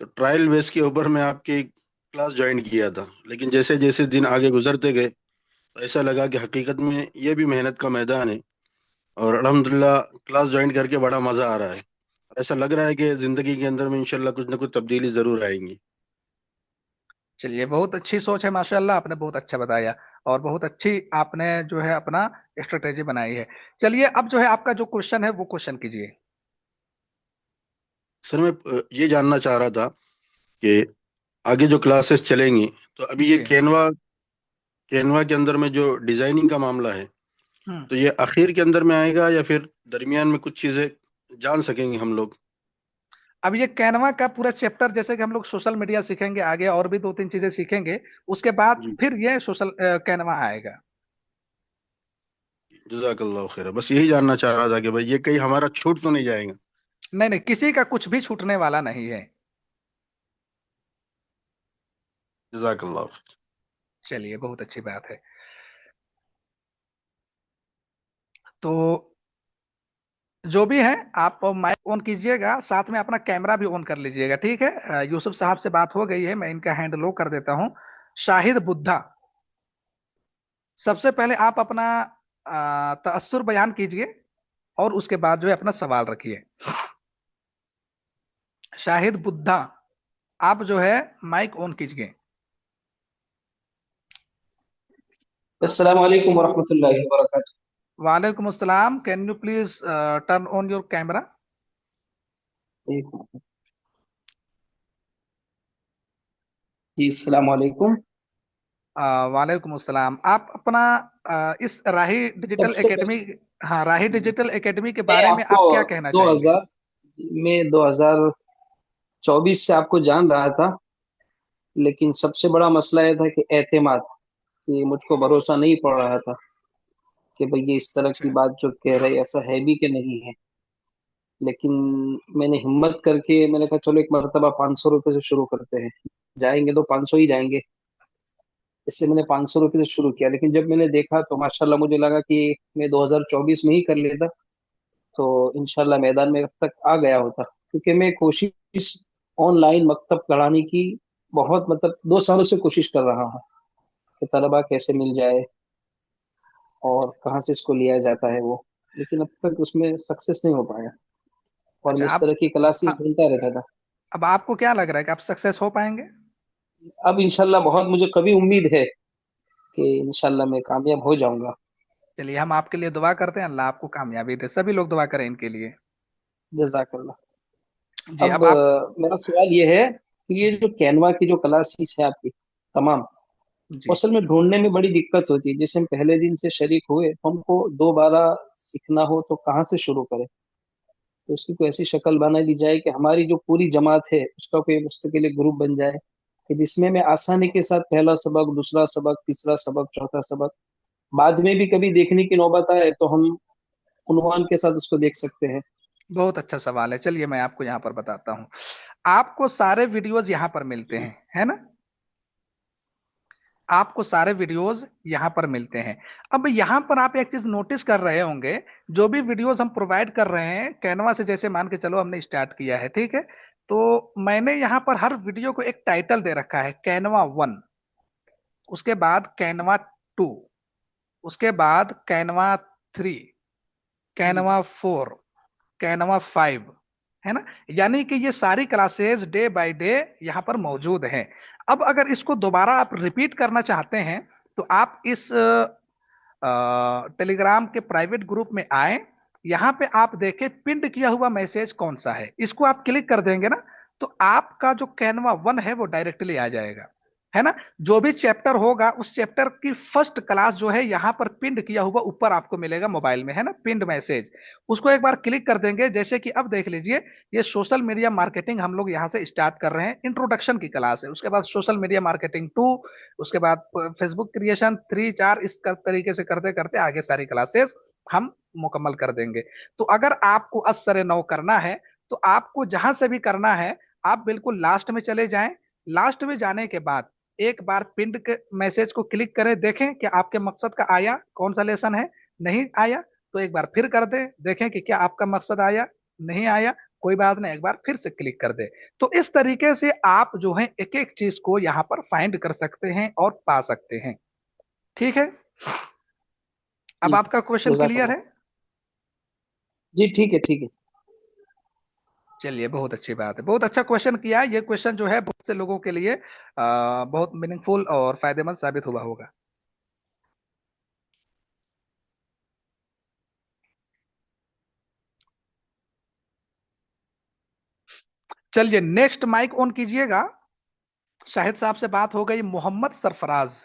Speaker 2: तो ट्रायल बेस के ऊपर मैं आपकी क्लास ज्वाइन किया था, लेकिन जैसे जैसे दिन आगे गुजरते गए तो ऐसा लगा कि हकीकत में ये भी मेहनत का मैदान है। और अल्हम्दुलिल्लाह क्लास ज्वाइन करके बड़ा मज़ा आ रहा है। ऐसा लग रहा है कि ज़िंदगी के अंदर में इंशाल्लाह कुछ ना कुछ तब्दीली ज़रूर आएंगी।
Speaker 1: चलिए, बहुत अच्छी सोच है माशाल्लाह, आपने बहुत अच्छा बताया, और बहुत अच्छी आपने जो है अपना स्ट्रेटेजी बनाई है। चलिए, अब जो है आपका जो क्वेश्चन है वो क्वेश्चन कीजिए।
Speaker 2: सर मैं ये जानना चाह रहा था कि आगे जो क्लासेस चलेंगी, तो अभी ये
Speaker 1: जी।
Speaker 2: कैनवा कैनवा के अंदर में जो डिजाइनिंग का मामला है,
Speaker 1: हम्म।
Speaker 2: तो ये आखिर के अंदर में आएगा या फिर दरमियान में कुछ चीजें जान सकेंगे हम लोग?
Speaker 1: अब ये कैनवा का पूरा चैप्टर, जैसे कि हम लोग सोशल मीडिया सीखेंगे, आगे और भी दो तीन चीजें सीखेंगे, उसके बाद
Speaker 2: जी।
Speaker 1: फिर ये सोशल कैनवा आएगा।
Speaker 2: जजाकल्लाह खैर, बस यही जानना चाह रहा था कि भाई ये कहीं हमारा छूट तो नहीं जाएगा।
Speaker 1: नहीं नहीं, किसी का कुछ भी छूटने वाला नहीं है।
Speaker 2: जजाकल्लाह।
Speaker 1: चलिए, बहुत अच्छी बात है। तो जो भी है, आप माइक ऑन कीजिएगा, साथ में अपना कैमरा भी ऑन कर लीजिएगा, ठीक है? यूसुफ साहब से बात हो गई है, मैं इनका हैंड लो कर देता हूँ। शाहिद बुद्धा, सबसे पहले आप अपना तअस्सुर बयान कीजिए, और उसके बाद जो है अपना सवाल रखिए। शाहिद बुद्धा, आप जो है माइक ऑन कीजिए।
Speaker 3: अस्सलाम वालेकुम वरहमतुल्लाहि वबरकातुह।
Speaker 1: वालेकुम अस्सलाम, can you please turn on your camera?
Speaker 3: जी अस्सलाम वालेकुम।
Speaker 1: वालेकुम अस्सलाम। आप अपना इस राही डिजिटल
Speaker 3: सबसे
Speaker 1: एकेडमी, हाँ राही डिजिटल एकेडमी के
Speaker 3: मैं
Speaker 1: बारे में
Speaker 3: आपको
Speaker 1: आप क्या कहना चाहेंगे?
Speaker 3: 2000 में 2024 से आपको जान रहा था, लेकिन सबसे बड़ा मसला यह था कि एतमाद, कि मुझको भरोसा नहीं पड़ रहा था कि भाई ये इस तरह की
Speaker 1: अच्छा।
Speaker 3: बात जो कह रहे ऐसा है भी कि नहीं है। लेकिन मैंने हिम्मत करके मैंने कहा चलो एक मरतबा 500 रुपये से शुरू करते हैं। जाएंगे तो 500 ही जाएंगे। इससे मैंने 500 रुपये से शुरू किया, लेकिन जब मैंने देखा तो माशाल्लाह मुझे लगा कि मैं 2024 में ही कर लेता तो इंशाल्लाह मैदान में अब तक आ गया होता। क्योंकि मैं कोशिश ऑनलाइन मकतब कराने की बहुत मतलब 2 सालों से कोशिश कर रहा हूँ कि तलबा कैसे मिल जाए और कहाँ से इसको लिया जाता है वो, लेकिन अब तक उसमें सक्सेस नहीं हो पाया। और
Speaker 1: अच्छा,
Speaker 3: मैं इस
Speaker 1: आप
Speaker 3: तरह की क्लासेस
Speaker 1: अ-
Speaker 3: ढूंढता रहता था।
Speaker 1: अब आपको क्या लग रहा है कि आप सक्सेस हो पाएंगे?
Speaker 3: अब इंशाल्लाह बहुत मुझे कभी उम्मीद है कि इंशाल्लाह मैं कामयाब हो जाऊंगा।
Speaker 1: चलिए, हम आपके लिए दुआ करते हैं, अल्लाह आपको कामयाबी दे, सभी लोग दुआ करें इनके लिए।
Speaker 3: जजाकल्ला।
Speaker 1: जी,
Speaker 3: अब
Speaker 1: अब आप।
Speaker 3: मेरा सवाल ये है कि ये
Speaker 1: जी।
Speaker 3: जो कैनवा की जो क्लासेस है आपकी तमाम,
Speaker 1: जी।
Speaker 3: असल में ढूंढने में बड़ी दिक्कत होती है। जैसे हम पहले दिन से शरीक हुए, हमको दोबारा सीखना हो तो कहाँ से शुरू करें? तो उसकी कोई ऐसी शक्ल बना दी जाए कि हमारी जो पूरी जमात है उसका कोई मुस्तकिल एक ग्रुप बन जाए, कि जिसमें मैं आसानी के साथ पहला सबक, दूसरा सबक, तीसरा सबक, चौथा सबक, बाद में भी कभी देखने की नौबत आए तो हम उन्वान के साथ उसको देख सकते हैं।
Speaker 1: बहुत अच्छा सवाल है, चलिए मैं आपको यहाँ पर बताता हूँ। आपको सारे वीडियोस यहाँ पर मिलते हैं, है ना? आपको सारे वीडियोस यहाँ पर मिलते हैं। अब यहाँ पर आप एक चीज नोटिस कर रहे होंगे, जो भी वीडियोस हम प्रोवाइड कर रहे हैं कैनवा से, जैसे मान के चलो हमने स्टार्ट किया है, ठीक है? तो मैंने यहाँ पर हर वीडियो को एक टाइटल दे रखा है, कैनवा 1, उसके बाद कैनवा 2, उसके बाद कैनवा 3, कैनवा 4, कैनवा 5, है ना। यानी कि ये सारी क्लासेस डे बाय डे यहाँ पर मौजूद हैं। अब अगर इसको दोबारा आप रिपीट करना चाहते हैं तो आप इस टेलीग्राम के प्राइवेट ग्रुप में आए। यहाँ पे आप देखें पिंड किया हुआ मैसेज कौन सा है, इसको आप क्लिक कर देंगे ना, तो आपका जो कैनवा 1 है वो डायरेक्टली आ जाएगा, है ना। जो भी चैप्टर होगा उस चैप्टर की फर्स्ट क्लास जो है यहाँ पर पिंड किया हुआ ऊपर आपको मिलेगा मोबाइल में, है ना, पिंड मैसेज। उसको एक बार क्लिक कर देंगे। जैसे कि अब देख लीजिए, ये सोशल मीडिया मार्केटिंग हम लोग यहाँ से स्टार्ट कर रहे हैं, इंट्रोडक्शन की क्लास है। उसके बाद सोशल मीडिया मार्केटिंग 2, उसके बाद फेसबुक क्रिएशन 3 4, इस तरीके से करते करते आगे सारी क्लासेस हम मुकम्मल कर देंगे। तो अगर आपको असर नौ करना है तो आपको जहां से भी करना है आप बिल्कुल लास्ट में चले जाएं। लास्ट में जाने के बाद एक बार पिंड के मैसेज को क्लिक करें, देखें कि आपके मकसद का आया, कौन सा लेसन है। नहीं आया तो एक बार फिर कर दें, देखें कि क्या आपका मकसद आया। नहीं आया, कोई बात नहीं, एक बार फिर से क्लिक कर दे। तो इस तरीके से आप जो है एक एक चीज को यहाँ पर फाइंड कर सकते हैं और पा सकते हैं। ठीक है, अब
Speaker 3: जी
Speaker 1: आपका क्वेश्चन क्लियर
Speaker 3: जजाकल्ला।
Speaker 1: है।
Speaker 3: जी ठीक है ठीक है।
Speaker 1: चलिए, बहुत अच्छी बात है, बहुत अच्छा क्वेश्चन किया है। ये क्वेश्चन जो है बहुत से लोगों के लिए बहुत मीनिंगफुल और फायदेमंद साबित हुआ होगा। चलिए, नेक्स्ट माइक ऑन कीजिएगा। शाहिद साहब से बात हो गई, मोहम्मद सरफराज।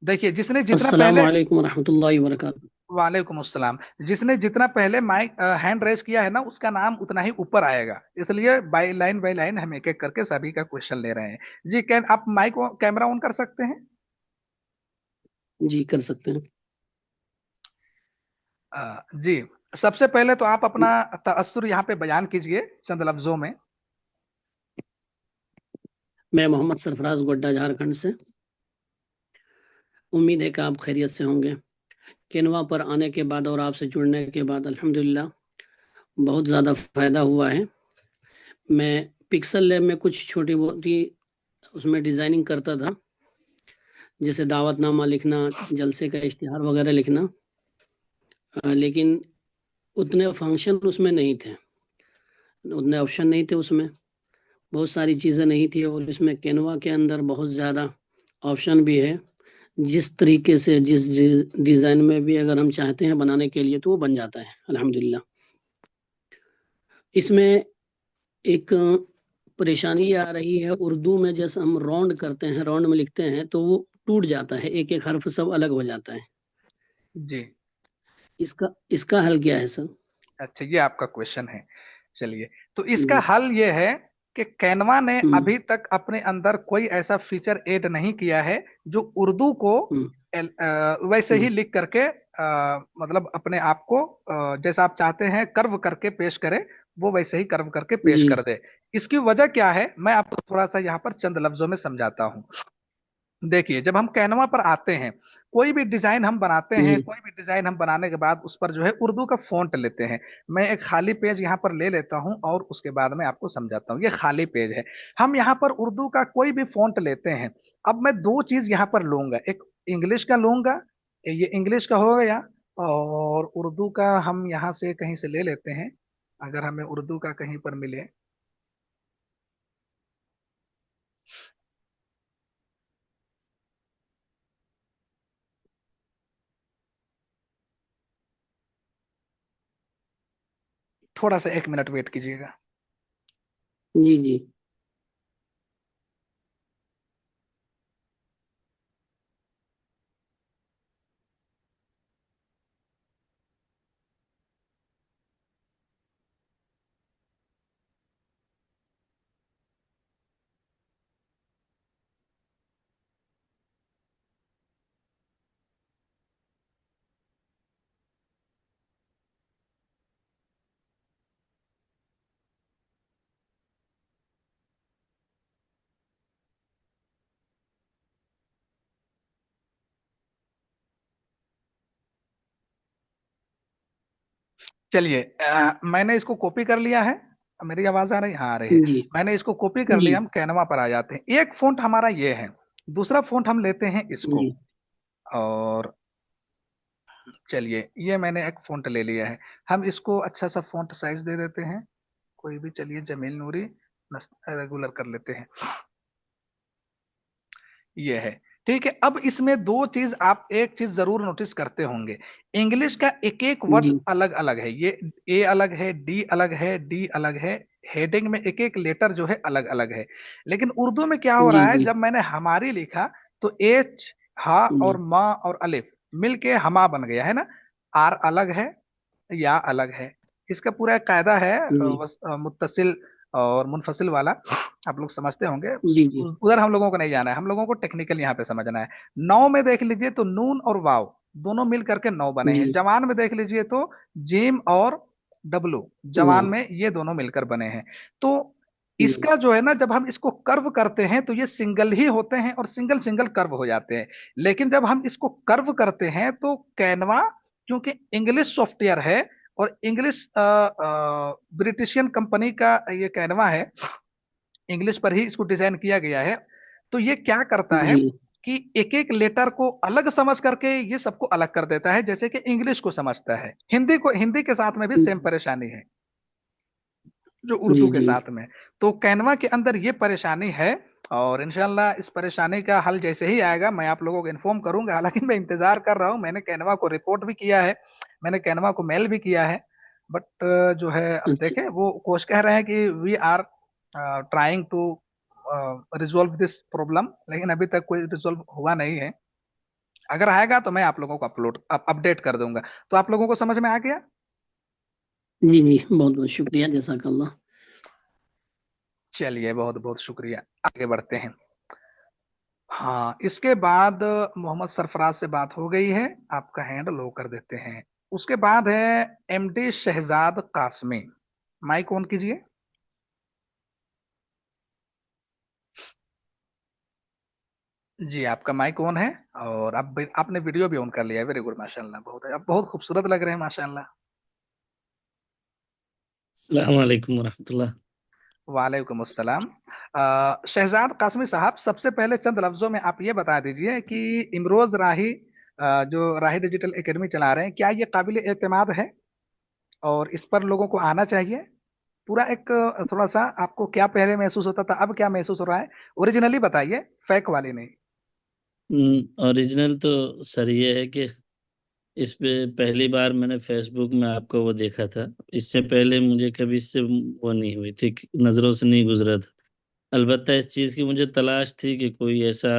Speaker 1: देखिए, जिसने जितना
Speaker 4: अस्सलाम
Speaker 1: पहले,
Speaker 4: वालेकुम रहमतुल्लाहि व बरकातहू।
Speaker 1: वालेकुम अस्सलाम, जिसने जितना पहले माइक हैंड रेस किया है ना उसका नाम उतना ही ऊपर आएगा। इसलिए बाय लाइन हम एक एक करके सभी का क्वेश्चन ले रहे हैं। जी, कैन आप माइक कैमरा ऑन कर सकते हैं।
Speaker 4: जी कर सकते हैं।
Speaker 1: जी, सबसे पहले तो आप अपना तअस्सुर यहाँ पे बयान कीजिए चंद लफ्जों में।
Speaker 4: मैं मोहम्मद सरफराज गोड्डा झारखंड से। उम्मीद है कि आप खैरियत से होंगे। केनवा पर आने के बाद और आपसे जुड़ने के बाद अल्हम्दुलिल्लाह बहुत ज़्यादा फ़ायदा हुआ है। मैं पिक्सल लैब में कुछ छोटी मोटी उसमें डिज़ाइनिंग करता था, जैसे दावतनामा लिखना, जलसे का इश्तिहार वगैरह लिखना, लेकिन उतने फंक्शन उसमें नहीं थे, उतने ऑप्शन नहीं थे उसमें, बहुत सारी चीज़ें नहीं थी। और इसमें कैनवा के अंदर बहुत ज़्यादा ऑप्शन भी है। जिस तरीके से जिस डिज़ाइन में भी अगर हम चाहते हैं बनाने के लिए तो वो बन जाता है अल्हम्दुलिल्लाह। इसमें एक परेशानी आ रही है, उर्दू में जैसे हम राउंड करते हैं, राउंड में लिखते हैं तो वो टूट जाता है, एक एक हर्फ सब अलग हो जाता है।
Speaker 1: जी,
Speaker 4: इसका इसका हल क्या है सर?
Speaker 1: अच्छा, ये आपका क्वेश्चन है। चलिए, तो इसका
Speaker 4: जी।
Speaker 1: हल ये है कि कैनवा ने
Speaker 4: हम्म।
Speaker 1: अभी तक अपने अंदर कोई ऐसा फीचर ऐड नहीं किया है जो उर्दू को
Speaker 4: हम्म।
Speaker 1: वैसे ही
Speaker 4: हम्म।
Speaker 1: लिख करके मतलब अपने आप को जैसा आप चाहते हैं कर्व करके पेश करे, वो वैसे ही कर्व करके पेश
Speaker 4: जी।
Speaker 1: कर दे। इसकी वजह क्या है मैं आपको थोड़ा सा यहाँ पर चंद लफ्जों में समझाता हूँ। देखिए, जब हम कैनवा पर आते हैं, कोई भी डिजाइन हम बनाते हैं,
Speaker 4: जी।
Speaker 1: कोई भी डिजाइन हम बनाने के बाद उस पर जो है उर्दू का फॉन्ट लेते हैं। मैं एक खाली पेज यहाँ पर ले लेता हूँ और उसके बाद में आपको समझाता हूँ। ये खाली पेज है, हम यहाँ पर उर्दू का कोई भी फॉन्ट लेते हैं। अब मैं दो चीज यहाँ पर लूंगा, एक इंग्लिश का लूंगा, ये इंग्लिश का हो गया, और उर्दू का हम यहाँ से कहीं से ले लेते हैं, अगर हमें उर्दू का कहीं पर मिले। थोड़ा सा 1 मिनट वेट कीजिएगा।
Speaker 4: जी। जी।
Speaker 1: चलिए, मैंने इसको कॉपी कर लिया है। मेरी आवाज आ रही है? हाँ, आ रही है।
Speaker 4: जी।
Speaker 1: मैंने इसको कॉपी कर
Speaker 4: जी।
Speaker 1: लिया, हम कैनवा पर आ जाते हैं। एक फ़ॉन्ट हमारा ये है, दूसरा फ़ॉन्ट हम लेते हैं इसको,
Speaker 4: जी।
Speaker 1: और चलिए, ये मैंने एक फ़ॉन्ट ले लिया है। हम इसको अच्छा सा फ़ॉन्ट साइज दे देते हैं, कोई भी। चलिए, जमील नूरी रेगुलर कर लेते हैं। ये है। ठीक है। अब इसमें दो चीज, आप एक चीज जरूर नोटिस करते होंगे। इंग्लिश का एक एक वर्ड
Speaker 4: जी
Speaker 1: अलग अलग है। ये ए अलग है, डी अलग है, डी अलग है। हेडिंग में एक एक लेटर जो है अलग अलग है। लेकिन उर्दू में क्या हो
Speaker 4: जी
Speaker 1: रहा है,
Speaker 4: जी
Speaker 1: जब मैंने हमारी लिखा तो एच, हा और
Speaker 4: जी
Speaker 1: मा और अलिफ मिलके हमा बन गया है ना। आर अलग है, या अलग है। इसका पूरा एक कायदा है,
Speaker 4: जी
Speaker 1: मुत्तसिल और मुनफसिल वाला। आप लोग समझते होंगे।
Speaker 4: जी जी
Speaker 1: उधर हम लोगों को नहीं जाना है, हम लोगों को टेक्निकल यहाँ पे समझना है। नौ में देख लीजिए तो नून और वाव दोनों मिल करके नौ बने हैं।
Speaker 4: जी
Speaker 1: जवान में देख लीजिए तो जीम और डब्लू, जवान
Speaker 4: वाह
Speaker 1: में ये दोनों मिलकर बने हैं। तो
Speaker 4: जी
Speaker 1: इसका जो है ना, जब हम इसको कर्व करते हैं तो ये सिंगल ही होते हैं और सिंगल सिंगल कर्व हो जाते हैं। लेकिन जब हम इसको कर्व करते हैं तो कैनवा, क्योंकि इंग्लिश सॉफ्टवेयर है और इंग्लिश ब्रिटिशियन कंपनी का ये कैनवा है, इंग्लिश पर ही इसको डिजाइन किया गया है। तो ये क्या करता है
Speaker 4: जी
Speaker 1: कि एक एक लेटर को अलग समझ करके ये सबको अलग कर देता है, जैसे कि इंग्लिश को समझता है। हिंदी के साथ में भी सेम परेशानी है, जो उर्दू
Speaker 4: जी
Speaker 1: के
Speaker 4: जी
Speaker 1: साथ में। तो कैनवा के अंदर ये परेशानी है। और इंशाल्लाह इस परेशानी का हल जैसे ही आएगा मैं आप लोगों को इन्फॉर्म करूंगा। हालांकि मैं इंतजार कर रहा हूं, मैंने कैनवा को रिपोर्ट भी किया है, मैंने कैनवा को मेल भी किया है। बट जो है, अब
Speaker 4: अच्छा
Speaker 1: देखें, वो कोच कह रहे हैं कि we are trying to resolve this problem, लेकिन अभी तक कोई रिजोल्व हुआ नहीं है। अगर आएगा तो मैं आप लोगों को अपडेट कर दूंगा। तो आप लोगों को समझ में आ गया?
Speaker 4: जी जी बहुत बहुत शुक्रिया जज़ाकल्लाह।
Speaker 1: चलिए, बहुत बहुत शुक्रिया। आगे बढ़ते हैं। हाँ, इसके बाद मोहम्मद सरफराज से बात हो गई है, आपका हैंड लो कर देते हैं। उसके बाद है MD Shahzad Qasmi. Mike on कीजिए। जी, आपका माइक ऑन है। और आपने वीडियो भी ऑन कर लिया है। वेरी गुड, माशाल्लाह। बहुत, आप बहुत खूबसूरत लग रहे हैं, माशाल्लाह।
Speaker 5: अस्सलाम वालेकुम वरहमतुल्लाह।
Speaker 1: वालेकुम अस्सलाम। शहजाद कासमी साहब, सबसे पहले चंद लफ्जों में आप ये बता दीजिए कि इमरोज राही, जो राही डिजिटल एकेडमी चला रहे हैं, क्या ये काबिल एतमाद है और इस पर लोगों को आना चाहिए? पूरा एक थोड़ा सा आपको क्या पहले महसूस होता था, अब क्या महसूस हो रहा है, ओरिजिनली बताइए, फेक वाली नहीं।
Speaker 5: ओरिजिनल तो सर ये है कि इस पे पहली बार मैंने फेसबुक में आपको वो देखा था। इससे पहले मुझे कभी इससे वो नहीं हुई थी, नज़रों से नहीं गुजरा था। अलबत्ता इस चीज़ की मुझे तलाश थी कि कोई ऐसा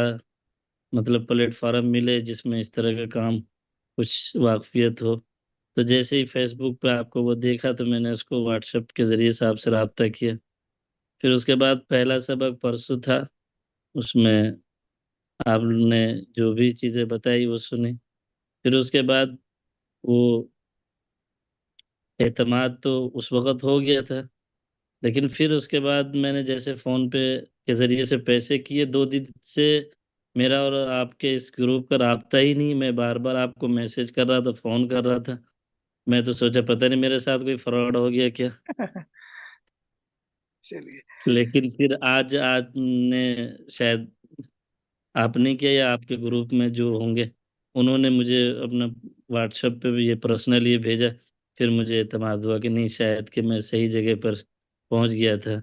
Speaker 5: मतलब प्लेटफॉर्म मिले जिसमें इस तरह का काम कुछ वाकफियत हो। तो जैसे ही फेसबुक पे आपको वो देखा तो मैंने उसको व्हाट्सएप के ज़रिए से आपसे रब्ता किया। फिर उसके बाद पहला सबक परसों था, उसमें आपने जो भी चीज़ें बताई वो सुनी। फिर उसके बाद वो एतमाद तो उस वक़्त हो गया था, लेकिन फिर उसके बाद मैंने जैसे फ़ोन पे के ज़रिए से पैसे किए, 2 दिन से मेरा और आपके इस ग्रुप का राब्ता ही नहीं। मैं बार-बार आपको मैसेज कर रहा था, फ़ोन कर रहा था। मैं तो सोचा पता नहीं मेरे साथ कोई फ्रॉड हो गया क्या?
Speaker 1: चलिए।
Speaker 5: लेकिन फिर आज आपने शायद आपने किया या आपके ग्रुप में जो होंगे, उन्होंने मुझे अपना व्हाट्सएप पे भी ये पर्सनल ये भेजा। फिर मुझे एतमाद हुआ कि नहीं, शायद कि मैं सही जगह पर पहुंच गया था।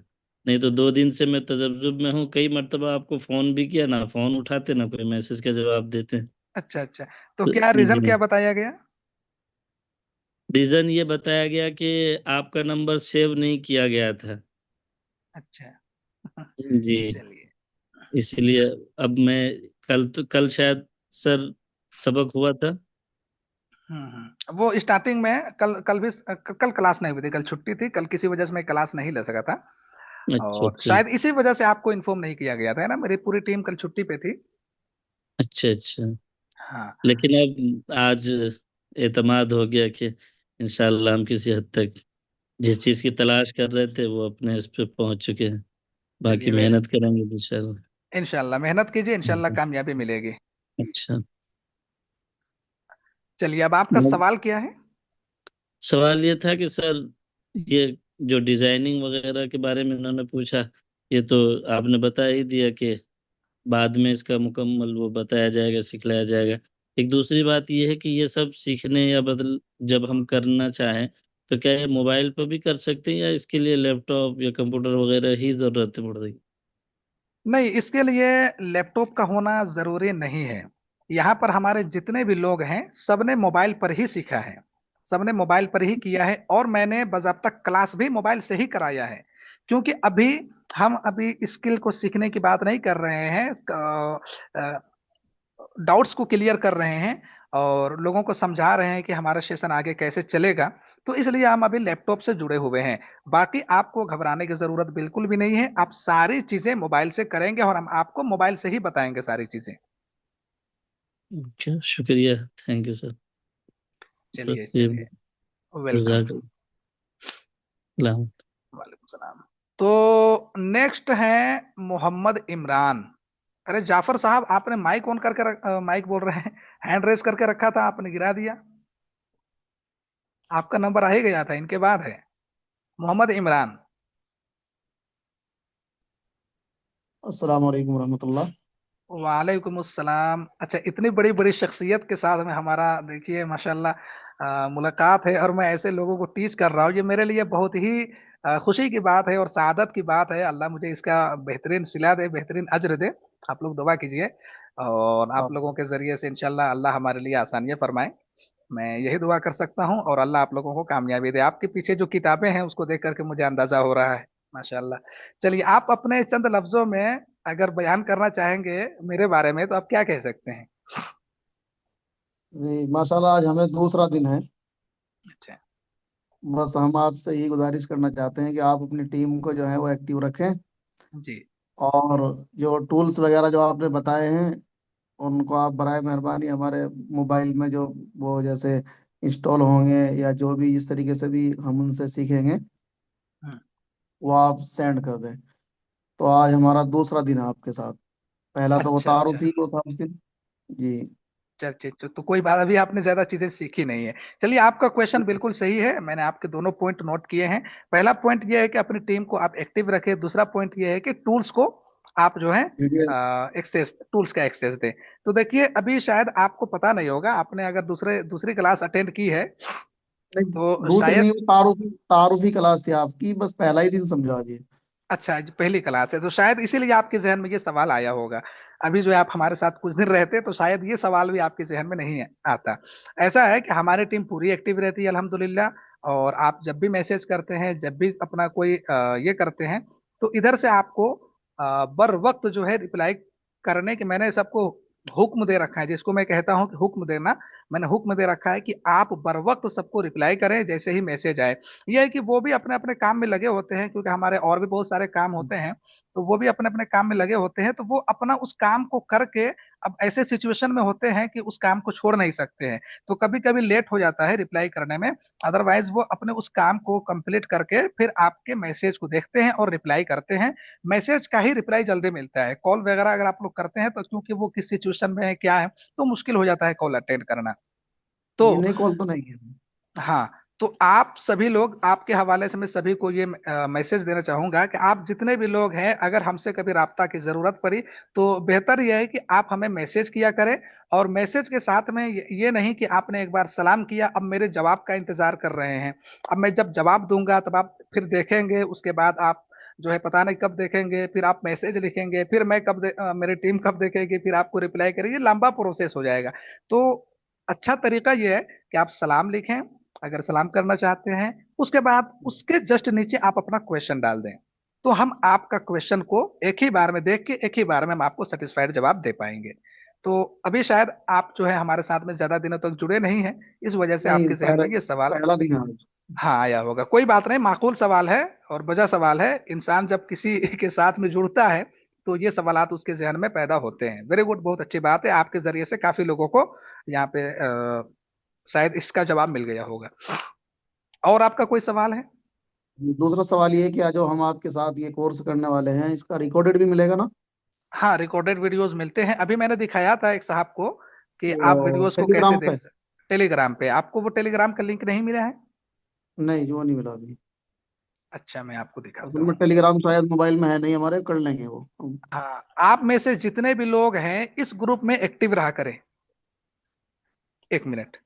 Speaker 5: नहीं तो 2 दिन से मैं तजब्जुब में हूँ। कई मर्तबा आपको फ़ोन भी किया, ना फ़ोन उठाते ना कोई मैसेज का जवाब देते।
Speaker 1: अच्छा अच्छा। तो
Speaker 5: तो
Speaker 1: क्या रीजन
Speaker 5: जी,
Speaker 1: क्या बताया गया?
Speaker 5: रीज़न ये बताया गया कि आपका नंबर सेव नहीं किया गया था।
Speaker 1: अच्छा।
Speaker 5: जी,
Speaker 1: चलिए।
Speaker 5: इसलिए अब मैं कल शायद सर सबक हुआ था।
Speaker 1: वो स्टार्टिंग में कल कल भी कल क्लास नहीं हुई थी, कल छुट्टी थी, कल किसी वजह से मैं क्लास नहीं ले सका था।
Speaker 5: अच्छा,
Speaker 1: और
Speaker 5: अच्छा।
Speaker 1: शायद इसी वजह से आपको इन्फॉर्म नहीं किया गया था, है ना। मेरी पूरी टीम कल छुट्टी पे थी।
Speaker 5: अच्छा, अच्छा।
Speaker 1: हाँ।
Speaker 5: लेकिन अब आज एतमाद हो गया कि इंशाल्लाह हम किसी हद तक जिस चीज़ की तलाश कर रहे थे वो अपने इस पे पहुंच चुके हैं। बाकी
Speaker 1: चलिए, वे
Speaker 5: मेहनत करेंगे इंशाल्लाह।
Speaker 1: इंशाल्लाह मेहनत कीजिए, इंशाल्लाह कामयाबी मिलेगी।
Speaker 5: अच्छा।
Speaker 1: चलिए, अब आपका
Speaker 5: अब
Speaker 1: सवाल क्या है?
Speaker 5: सवाल ये था कि सर, ये जो डिजाइनिंग वगैरह के बारे में इन्होंने पूछा, ये तो आपने बता ही दिया कि बाद में इसका मुकम्मल वो बताया जाएगा, सिखलाया जाएगा। एक दूसरी बात ये है कि ये सब सीखने या बदल जब हम करना चाहें तो क्या ये मोबाइल पर भी कर सकते हैं, या इसके लिए लैपटॉप या कंप्यूटर वगैरह ही जरूरत पड़ रही?
Speaker 1: नहीं, इसके लिए लैपटॉप का होना जरूरी नहीं है। यहाँ पर हमारे जितने भी लोग हैं सबने मोबाइल पर ही सीखा है, सबने मोबाइल पर ही किया है, और मैंने बाजाबता क्लास भी मोबाइल से ही कराया है। क्योंकि अभी हम अभी स्किल को सीखने की बात नहीं कर रहे हैं, डाउट्स को क्लियर कर रहे हैं और लोगों को समझा रहे हैं कि हमारा सेशन आगे कैसे चलेगा। तो इसलिए हम अभी लैपटॉप से जुड़े हुए हैं। बाकी आपको घबराने की जरूरत बिल्कुल भी नहीं है, आप सारी चीजें मोबाइल से करेंगे और हम आपको मोबाइल से ही बताएंगे सारी चीजें।
Speaker 5: अच्छा, शुक्रिया, थैंक यू सर।
Speaker 1: चलिए
Speaker 5: बस ये
Speaker 1: चलिए, वेलकम।
Speaker 5: जजाक अल्लाह।
Speaker 1: वालेकुम सलाम। तो नेक्स्ट है मोहम्मद इमरान। अरे जाफर साहब, आपने माइक ऑन करके माइक बोल रहे हैं, हैंड रेस करके रखा था, आपने गिरा दिया। आपका नंबर आ ही गया था, इनके बाद है मोहम्मद इमरान।
Speaker 6: अस्सलाम वालेकुम रहमतुल्लाह।
Speaker 1: वालेकुम अस्सलाम। अच्छा, इतनी बड़ी बड़ी शख्सियत के साथ में हमारा देखिए माशाल्लाह मुलाकात है, और मैं ऐसे लोगों को टीच कर रहा हूँ, ये मेरे लिए बहुत ही खुशी की बात है और सआदत की बात है। अल्लाह मुझे इसका बेहतरीन सिला दे, बेहतरीन अज्र दे। आप लोग दुआ कीजिए, और आप
Speaker 6: आप
Speaker 1: लोगों के जरिए से इंशाल्लाह अल्लाह हमारे लिए आसानियां फरमाए। मैं यही दुआ कर सकता हूँ, और अल्लाह आप लोगों को कामयाबी दे। आपके पीछे जो किताबें हैं उसको देख करके मुझे अंदाजा हो रहा है, माशाल्लाह। चलिए, आप अपने चंद लफ्जों में अगर बयान करना चाहेंगे मेरे बारे में, तो आप क्या कह सकते हैं?
Speaker 6: जी माशाल्लाह, आज हमें दूसरा दिन है।
Speaker 1: अच्छा।
Speaker 6: बस हम आपसे यही गुजारिश करना चाहते हैं कि आप अपनी टीम को जो है वो एक्टिव रखें,
Speaker 1: जी।
Speaker 6: और जो टूल्स वगैरह जो आपने बताए हैं उनको आप बराए मेहरबानी हमारे मोबाइल में जो वो जैसे इंस्टॉल होंगे या जो भी इस तरीके से भी हम उनसे सीखेंगे
Speaker 1: हम्म।
Speaker 6: वो आप सेंड कर दें। तो आज हमारा दूसरा दिन है आपके साथ। पहला तो वो
Speaker 1: अच्छा अच्छा।
Speaker 6: तारुफी को था उस दिन। जी।
Speaker 1: चलिए, तो कोई बात, अभी आपने ज्यादा चीजें सीखी नहीं है। चलिए, आपका क्वेश्चन बिल्कुल सही है, मैंने आपके दोनों पॉइंट नोट किए हैं। पहला पॉइंट ये है कि अपनी टीम को आप एक्टिव रखें, दूसरा पॉइंट ये है कि टूल्स को आप जो है
Speaker 6: वीडियो।
Speaker 1: एक्सेस, टूल्स का एक्सेस दें। तो देखिए, अभी शायद आपको पता नहीं होगा, आपने अगर दूसरी क्लास अटेंड की है
Speaker 6: नहीं,
Speaker 1: तो
Speaker 6: दूसरी
Speaker 1: शायद।
Speaker 6: नहीं, तारुफी तारुफी क्लास थी आपकी, बस पहला ही दिन समझा जी।
Speaker 1: अच्छा, जो पहली क्लास है तो शायद इसीलिए आपके जहन में ये सवाल आया होगा। अभी जो है आप हमारे साथ कुछ दिन रहते तो शायद ये सवाल भी आपके जहन में नहीं आता। ऐसा है कि हमारी टीम पूरी एक्टिव रहती है अल्हम्दुलिल्लाह। और आप जब भी मैसेज करते हैं, जब भी अपना कोई ये करते हैं, तो इधर से आपको बर वक्त जो है रिप्लाई करने की मैंने सबको हुक्म दे रखा है, जिसको मैं कहता हूं कि हुक्म देना। मैंने हुक्म दे रखा है कि आप बर वक्त सबको रिप्लाई करें जैसे ही मैसेज आए। यह है कि वो भी अपने अपने काम में लगे होते हैं, क्योंकि हमारे और भी बहुत सारे काम होते हैं। तो वो भी अपने अपने काम में लगे होते हैं, तो वो अपना उस काम को करके अब ऐसे सिचुएशन में होते हैं कि उस काम को छोड़ नहीं सकते हैं। तो कभी कभी लेट हो जाता है रिप्लाई करने में। अदरवाइज वो अपने उस काम को कंप्लीट करके फिर आपके मैसेज को देखते हैं और रिप्लाई करते हैं। मैसेज का ही रिप्लाई जल्दी मिलता है, कॉल वगैरह अगर आप लोग करते हैं तो क्योंकि वो किस सिचुएशन में है क्या है, तो मुश्किल हो जाता है कॉल अटेंड करना। तो
Speaker 6: जी नहीं, कॉल तो नहीं है।
Speaker 1: हाँ, तो आप सभी लोग, आपके हवाले से मैं सभी को ये मैसेज देना चाहूंगा कि आप जितने भी लोग हैं, अगर हमसे कभी राब्ता की जरूरत पड़ी तो बेहतर यह है कि आप हमें मैसेज किया करें। और मैसेज के साथ में ये नहीं कि आपने एक बार सलाम किया, अब मेरे जवाब का इंतजार कर रहे हैं। अब मैं जब जवाब दूंगा तब आप फिर देखेंगे, उसके बाद आप जो है पता नहीं कब देखेंगे, फिर आप मैसेज लिखेंगे, फिर मैं मेरी टीम कब देखेगी, फिर आपको रिप्लाई करेगी, ये लंबा प्रोसेस हो जाएगा। तो अच्छा तरीका ये है कि आप सलाम लिखें, अगर सलाम करना चाहते हैं। उसके बाद उसके जस्ट नीचे आप अपना क्वेश्चन डाल दें, तो हम आपका क्वेश्चन को एक ही बार में देख के एक ही बार में हम आपको सेटिस्फाइड जवाब दे पाएंगे। तो अभी शायद आप जो है हमारे साथ में ज्यादा दिनों तक जुड़े नहीं हैं, इस वजह से
Speaker 6: नहीं,
Speaker 1: आपके जहन में ये सवाल
Speaker 6: पहला दिन है आज।
Speaker 1: हाँ आया होगा। कोई बात नहीं, माकूल सवाल है और वजह सवाल है। इंसान जब किसी के साथ में जुड़ता है तो ये सवालात उसके जहन में पैदा होते हैं। वेरी गुड, बहुत अच्छी बात है, आपके जरिए से काफी लोगों को यहाँ पे शायद इसका जवाब मिल गया होगा। और आपका कोई सवाल है?
Speaker 6: दूसरा सवाल ये है कि आज जो हम आपके साथ ये कोर्स करने वाले हैं इसका रिकॉर्डेड भी मिलेगा ना?
Speaker 1: हाँ, रिकॉर्डेड वीडियोस मिलते हैं। अभी मैंने दिखाया था एक साहब को कि आप
Speaker 6: वो
Speaker 1: वीडियोस को कैसे
Speaker 6: टेलीग्राम
Speaker 1: देख
Speaker 6: पे?
Speaker 1: सकते। टेलीग्राम पे आपको वो टेलीग्राम का लिंक नहीं मिला है?
Speaker 6: नहीं, वो नहीं मिला अभी।
Speaker 1: अच्छा, मैं आपको दिखाता
Speaker 6: असल में
Speaker 1: हूँ।
Speaker 6: टेलीग्राम शायद मोबाइल में है नहीं हमारे, कर लेंगे वो हम।
Speaker 1: हाँ, आप में से जितने भी लोग हैं इस ग्रुप में एक्टिव रहा करें। एक मिनट।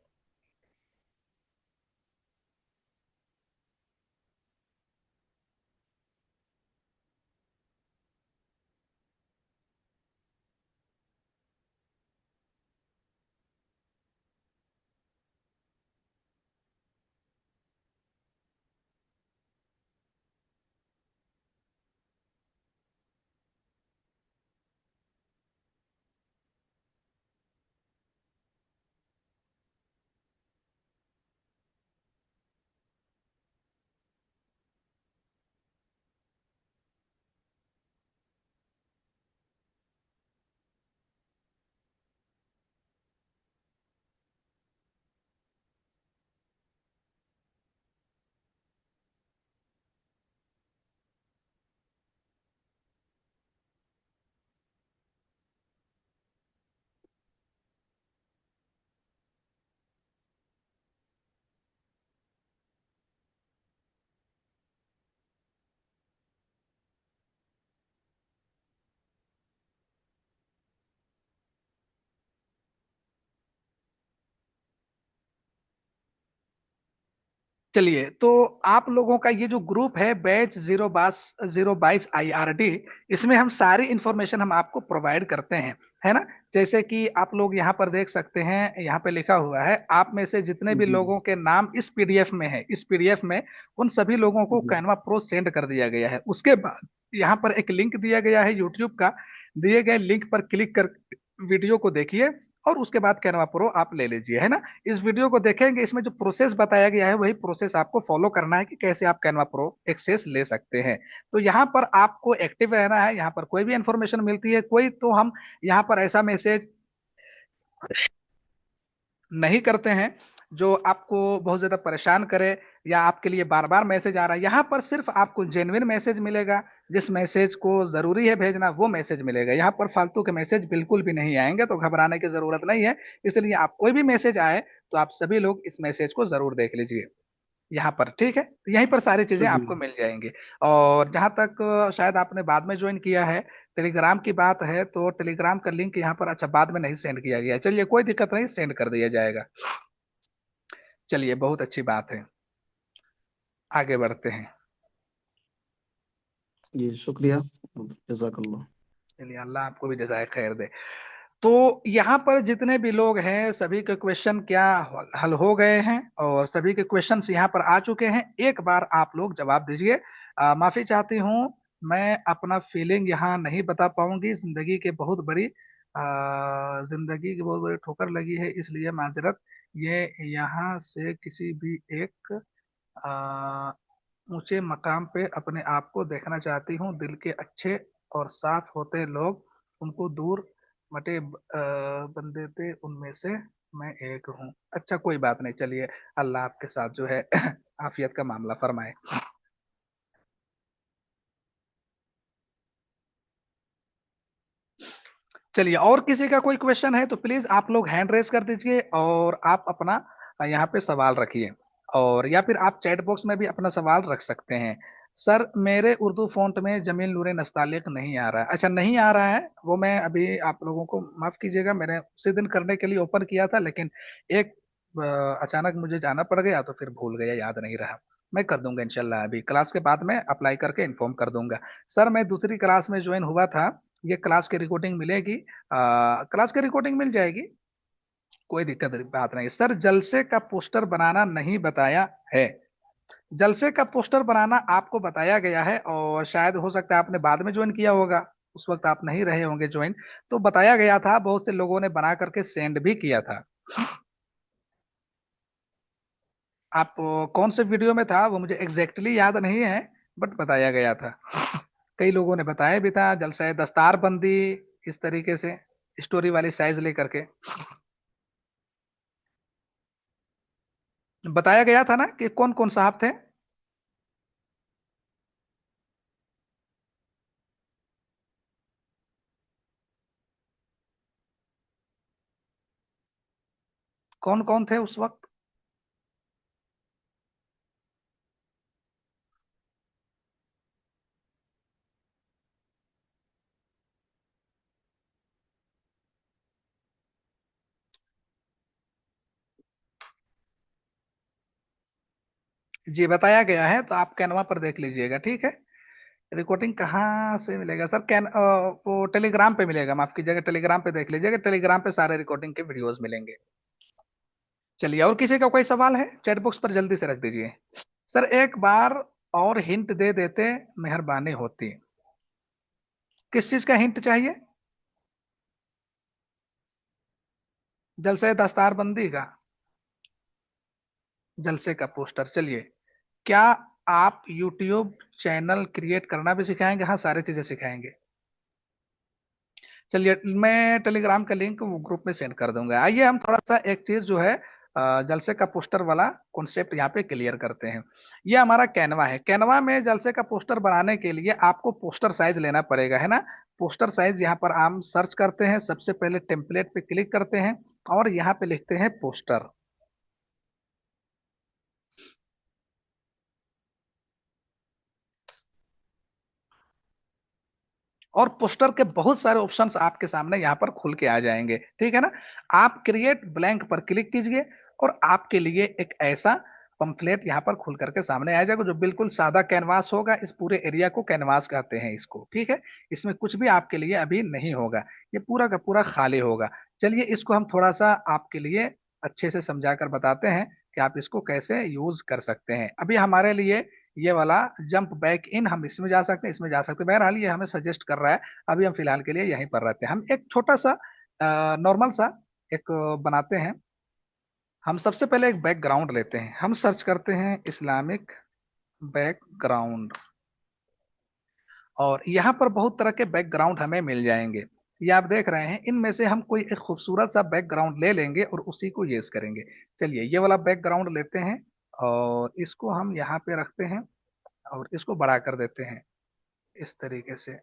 Speaker 1: चलिए, तो आप लोगों का ये जो ग्रुप है बैच 022 IRD, इसमें हम सारी इंफॉर्मेशन हम आपको प्रोवाइड करते हैं, है ना। जैसे कि आप लोग यहाँ पर देख सकते हैं, यहाँ पे लिखा हुआ है आप में से जितने भी
Speaker 6: जी
Speaker 1: लोगों के नाम इस पीडीएफ में है, इस पीडीएफ में उन सभी लोगों को
Speaker 6: जी
Speaker 1: कैनवा प्रो सेंड कर दिया गया है। उसके बाद यहाँ पर एक लिंक दिया गया है यूट्यूब का, दिए गए लिंक पर क्लिक कर वीडियो को देखिए और उसके बाद कैनवा प्रो आप ले लीजिए, है ना। इस वीडियो को देखेंगे, इसमें जो प्रोसेस बताया गया है वही प्रोसेस आपको फॉलो करना है कि कैसे आप कैनवा प्रो एक्सेस ले सकते हैं। तो यहाँ पर आपको एक्टिव रहना है, यहाँ पर कोई भी इंफॉर्मेशन मिलती है कोई, तो हम यहाँ पर ऐसा मैसेज नहीं करते हैं जो आपको बहुत ज्यादा परेशान करे या आपके लिए बार बार मैसेज आ रहा है। यहाँ पर सिर्फ आपको जेन्युइन मैसेज मिलेगा, जिस मैसेज को जरूरी है भेजना वो मैसेज मिलेगा। यहाँ पर फालतू के मैसेज बिल्कुल भी नहीं आएंगे, तो घबराने की जरूरत नहीं है। इसलिए आप कोई भी मैसेज आए तो आप सभी लोग इस मैसेज को जरूर देख लीजिए यहाँ पर, ठीक है। तो यहीं पर सारी चीजें
Speaker 6: चलिए।
Speaker 1: आपको मिल जाएंगी। और जहां तक शायद आपने बाद में ज्वाइन किया है, टेलीग्राम की बात है, तो टेलीग्राम का लिंक यहाँ पर अच्छा बाद में नहीं सेंड किया गया है। चलिए कोई दिक्कत नहीं, सेंड कर दिया जाएगा। चलिए बहुत अच्छी बात है, आगे बढ़ते हैं।
Speaker 6: जी शुक्रिया। जजाकल्ला।
Speaker 1: चलिए अल्लाह आपको भी जजाय खैर दे। तो यहाँ पर जितने भी लोग हैं सभी के क्वेश्चन क्या हल हो गए हैं, और सभी के क्वेश्चंस यहाँ पर आ चुके हैं। एक बार आप लोग जवाब दीजिए। माफी चाहती हूँ, मैं अपना फीलिंग यहाँ नहीं बता पाऊंगी। जिंदगी की बहुत बड़ी ठोकर लगी है, इसलिए माजरत। ये यहाँ से किसी भी एक आ, ऊंचे मकाम पे अपने आप को देखना चाहती हूँ। दिल के अच्छे और साफ होते लोग उनको दूर बंदे थे, उनमें से मैं एक हूँ। अच्छा कोई बात नहीं, चलिए अल्लाह आपके साथ जो है आफियत का मामला फरमाए। चलिए, और किसी का कोई क्वेश्चन है तो प्लीज आप लोग हैंड रेस कर दीजिए और आप अपना यहाँ पे सवाल रखिए, और या फिर आप चैट बॉक्स में भी अपना सवाल रख सकते हैं। सर मेरे उर्दू फॉन्ट में जमील नूरे नस्तालिक नहीं आ रहा है। अच्छा नहीं आ रहा है, वो मैं अभी आप लोगों को माफ कीजिएगा, मैंने उसी दिन करने के लिए ओपन किया था, लेकिन एक अचानक मुझे जाना पड़ गया तो फिर भूल गया, याद नहीं रहा। मैं कर दूंगा इंशाल्लाह, अभी क्लास के बाद में अप्लाई करके इन्फॉर्म कर दूंगा। सर मैं दूसरी क्लास में ज्वाइन हुआ था, ये क्लास की रिकॉर्डिंग मिलेगी, क्लास की रिकॉर्डिंग मिल जाएगी, कोई दिक्कत बात नहीं। सर जलसे का पोस्टर बनाना नहीं बताया है। जलसे का पोस्टर बनाना आपको बताया गया है, और शायद हो सकता है आपने बाद में ज्वाइन किया होगा, उस वक्त आप नहीं रहे होंगे ज्वाइन। तो बताया गया था, बहुत से लोगों ने बना करके सेंड भी किया था। आप कौन से वीडियो में था वो मुझे एग्जैक्टली याद नहीं है, बट बताया गया था। कई लोगों ने बताया भी था, जलसा दस्तार बंदी, इस तरीके से स्टोरी वाली साइज लेकर के बताया गया था ना कि कौन कौन साहब थे। कौन कौन थे उस वक्त। जी बताया गया है, तो आप कैनवा पर देख लीजिएगा, ठीक है। रिकॉर्डिंग कहाँ से मिलेगा सर? वो टेलीग्राम पे मिलेगा, माफ कीजिएगा, टेलीग्राम पे देख लीजिएगा, टेलीग्राम पे सारे रिकॉर्डिंग के वीडियोस मिलेंगे। चलिए, और किसी का कोई सवाल है चैट बॉक्स पर जल्दी से रख दीजिए। सर एक बार और हिंट दे देते, मेहरबानी होती। किस चीज का हिंट चाहिए? जलसे दस्तार बंदी का? जलसे का पोस्टर? चलिए, क्या आप यूट्यूब चैनल क्रिएट करना भी सिखाएंगे? हाँ, सारी चीजें सिखाएंगे। चलिए, मैं टेलीग्राम का लिंक वो ग्रुप में सेंड कर दूंगा। आइए हम थोड़ा सा एक चीज जो है जलसे का पोस्टर वाला कॉन्सेप्ट यहाँ पे क्लियर करते हैं। ये हमारा कैनवा है। कैनवा में जलसे का पोस्टर बनाने के लिए आपको पोस्टर साइज लेना पड़ेगा, है ना। पोस्टर साइज यहाँ पर हम सर्च करते हैं, सबसे पहले टेम्पलेट पे क्लिक करते हैं और यहाँ पे लिखते हैं पोस्टर। और पोस्टर के बहुत सारे ऑप्शंस आपके सामने यहाँ पर खुल के आ जाएंगे, ठीक है ना। आप क्रिएट ब्लैंक पर क्लिक कीजिए और आपके लिए एक ऐसा पंफलेट यहाँ पर खुल करके सामने आ जाएगा, जो बिल्कुल सादा कैनवास होगा। इस पूरे एरिया को कैनवास कहते हैं इसको, ठीक है। इसमें कुछ भी आपके लिए अभी नहीं होगा, ये पूरा का पूरा खाली होगा। चलिए, इसको हम थोड़ा सा आपके लिए अच्छे से समझा कर बताते हैं कि आप इसको कैसे यूज कर सकते हैं। अभी हमारे लिए ये वाला जंप बैक इन, हम इसमें जा सकते हैं, इसमें जा सकते हैं, बहरहाल ये हमें सजेस्ट कर रहा है। अभी हम फिलहाल के लिए यहीं पर रहते हैं। हम एक छोटा सा नॉर्मल सा एक बनाते हैं। हम सबसे पहले एक बैकग्राउंड लेते हैं, हम सर्च करते हैं इस्लामिक बैकग्राउंड, और यहाँ पर बहुत तरह के बैकग्राउंड हमें मिल जाएंगे। ये आप देख रहे हैं, इनमें से हम कोई एक खूबसूरत सा बैकग्राउंड ले लेंगे और उसी को यूज करेंगे। चलिए, ये वाला बैकग्राउंड लेते हैं और इसको हम यहाँ पे रखते हैं और इसको बड़ा कर देते हैं इस तरीके से।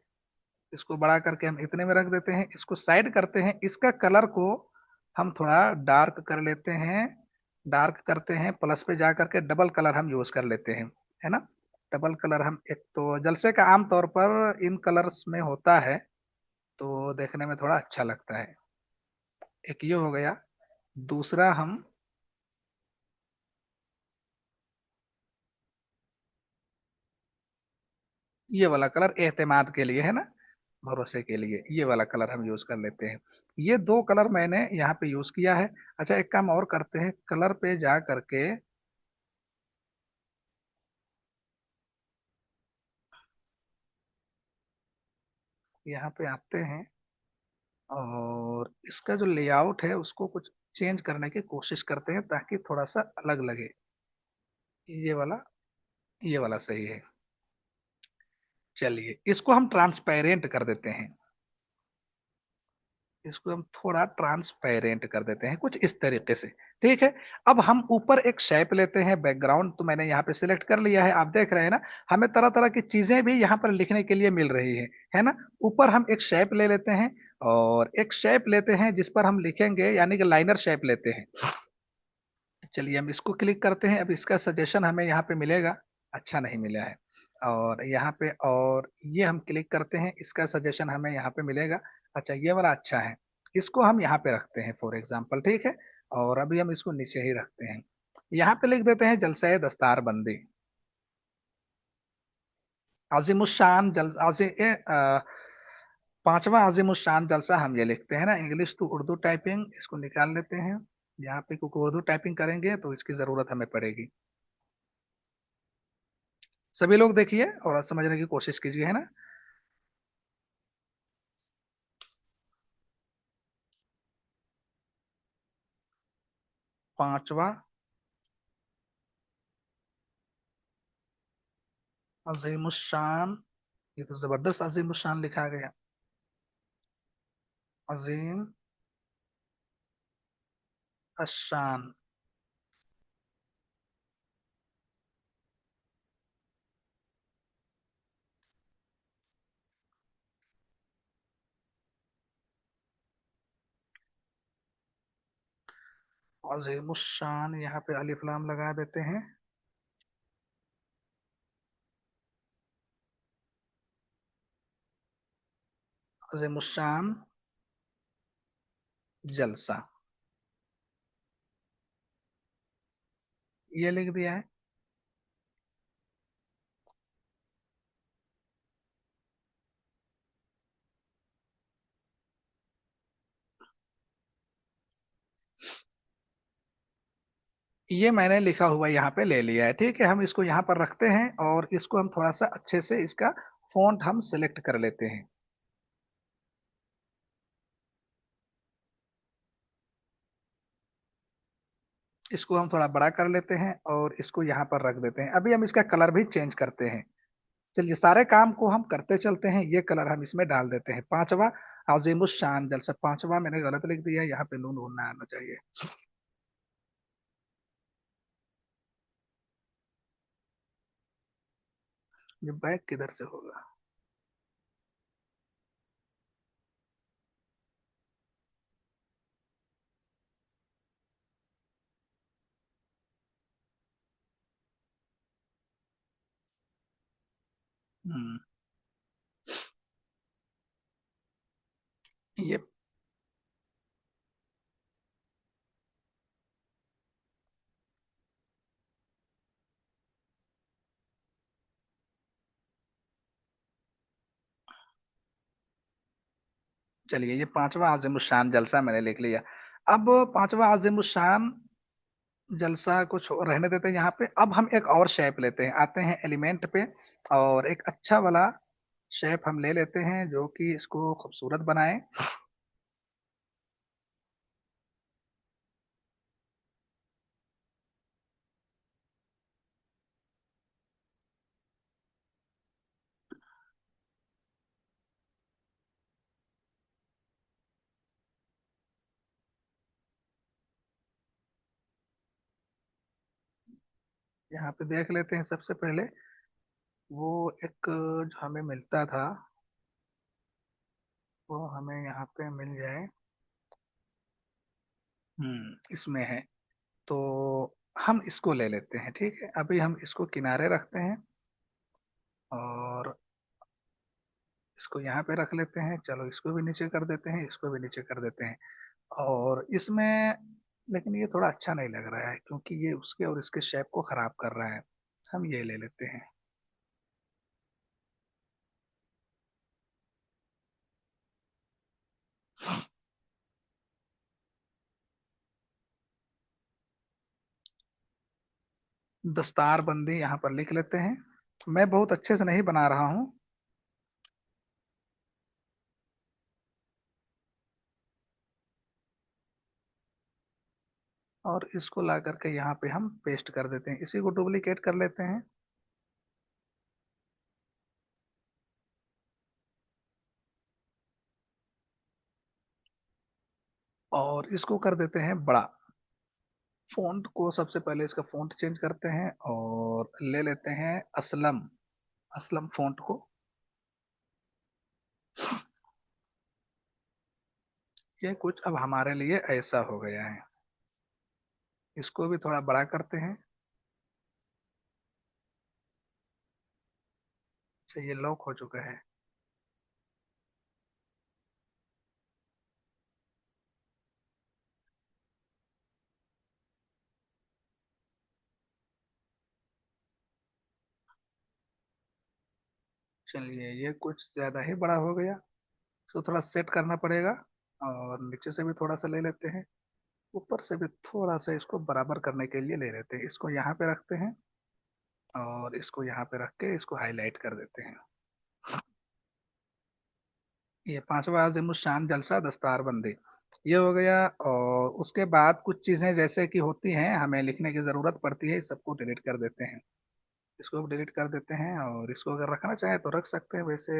Speaker 1: इसको बड़ा करके हम इतने में रख देते हैं, इसको साइड करते हैं। इसका कलर को हम थोड़ा डार्क कर लेते हैं। डार्क करते हैं, प्लस पे जा करके डबल कलर हम यूज कर लेते हैं, है ना। डबल कलर हम, एक तो जलसे का आमतौर पर इन कलर्स में होता है, तो देखने में थोड़ा अच्छा लगता है। एक ये हो गया। दूसरा हम ये वाला कलर एतमाद के लिए, है ना, भरोसे के लिए, ये वाला कलर हम यूज कर लेते हैं। ये दो कलर मैंने यहाँ पे यूज किया है। अच्छा, एक काम और करते हैं, कलर पे जा करके यहाँ पे आते हैं और इसका जो लेआउट है उसको कुछ चेंज करने की कोशिश करते हैं ताकि थोड़ा सा अलग लगे। ये वाला, ये वाला सही है। चलिए, इसको हम ट्रांसपेरेंट कर देते हैं। इसको हम थोड़ा ट्रांसपेरेंट कर देते हैं कुछ इस तरीके से, ठीक है। अब हम ऊपर एक शेप लेते हैं, बैकग्राउंड तो मैंने यहाँ पे सिलेक्ट कर लिया है, आप देख रहे हैं ना। हमें तरह तरह की चीजें भी यहाँ पर लिखने के लिए मिल रही है ना। ऊपर हम एक शेप ले लेते हैं और एक शेप लेते हैं जिस पर हम लिखेंगे, यानी कि लाइनर शेप लेते हैं। चलिए, हम इसको क्लिक करते हैं। अब इसका सजेशन हमें यहाँ पे मिलेगा, अच्छा नहीं मिला है। और यहाँ पे, और ये हम क्लिक करते हैं, इसका सजेशन हमें यहाँ पे मिलेगा, अच्छा ये वाला अच्छा है। इसको हम यहाँ पे रखते हैं फॉर एग्जाम्पल, ठीक है। और अभी हम इसको नीचे ही रखते हैं। यहाँ पे लिख देते हैं जलसे दस्तार बंदी। आजिमुशान जल आजि ए, पांचवा आजिमुशान जलसा हम ये लिखते हैं ना। इंग्लिश टू उर्दू टाइपिंग, इसको निकाल लेते हैं। यहाँ पे क्योंकि उर्दू टाइपिंग करेंगे तो इसकी जरूरत हमें पड़ेगी। सभी लोग देखिए और समझने की कोशिश कीजिए, है ना। पांचवा अजीमुशान, ये तो जबरदस्त अजीमुशान लिखा गया। अजीम अशान। अजीमुशान, यहाँ पे अलिफ लाम लगा देते हैं। अजीमुशान जलसा, ये लिख दिया है। ये मैंने लिखा हुआ यहाँ पे ले लिया है। ठीक है, हम इसको यहाँ पर रखते हैं और इसको हम थोड़ा सा अच्छे से इसका फॉन्ट हम सिलेक्ट कर लेते हैं। इसको हम थोड़ा बड़ा कर लेते हैं और इसको यहाँ पर रख देते हैं। अभी हम इसका कलर भी चेंज करते हैं। चलिए, सारे काम को हम करते चलते हैं। ये कलर हम इसमें डाल देते हैं। पांचवा, अजीमुश शान जलसा। पांचवा मैंने गलत लिख दिया, यहाँ पे नून होना आना चाहिए। ये बैग किधर से होगा? हम्म, ये चलिए, ये पांचवा अजीमुश शान जलसा मैंने लिख लिया। अब पांचवा अजीमुश शान जलसा को रहने देते हैं यहाँ पे। अब हम एक और शेप लेते हैं, आते हैं एलिमेंट पे और एक अच्छा वाला शेप हम ले लेते हैं जो कि इसको खूबसूरत बनाए। यहाँ पे देख लेते हैं सबसे पहले, वो एक जो हमें मिलता था वो हमें यहाँ पे मिल जाए। इसमें है, तो हम इसको ले लेते हैं। ठीक है, अभी हम इसको किनारे रखते हैं और इसको यहाँ पे रख लेते हैं। चलो, इसको भी नीचे कर देते हैं, इसको भी नीचे कर देते हैं। और इसमें लेकिन ये थोड़ा अच्छा नहीं लग रहा है क्योंकि ये उसके और इसके शेप को खराब कर रहा है। हम ये ले लेते हैं। दस्तार बंदी यहाँ पर लिख लेते हैं। मैं बहुत अच्छे से नहीं बना रहा हूँ। और इसको ला करके यहाँ पे हम पेस्ट कर देते हैं, इसी को डुप्लीकेट कर लेते हैं और इसको कर देते हैं बड़ा। फॉन्ट को सबसे पहले इसका फॉन्ट चेंज करते हैं और ले लेते हैं असलम, असलम फॉन्ट को। ये कुछ अब हमारे लिए ऐसा हो गया है। इसको भी थोड़ा बड़ा करते हैं। अच्छा, ये लॉक हो चुका है। चलिए, ये कुछ ज्यादा ही बड़ा हो गया, इसको थोड़ा सेट करना पड़ेगा। और नीचे से भी थोड़ा सा ले लेते हैं, ऊपर से भी थोड़ा सा इसको बराबर करने के लिए ले लेते हैं। इसको यहाँ पे रखते हैं और इसको यहाँ पे रख के इसको हाईलाइट कर देते हैं। ये पांचवा अजीमुश शान जलसा दस्तार बंदी ये हो गया। और उसके बाद कुछ चीजें जैसे कि होती हैं हमें लिखने की जरूरत पड़ती है, इस सबको डिलीट कर देते हैं। इसको डिलीट कर देते हैं और इसको अगर रखना चाहे तो रख सकते हैं। वैसे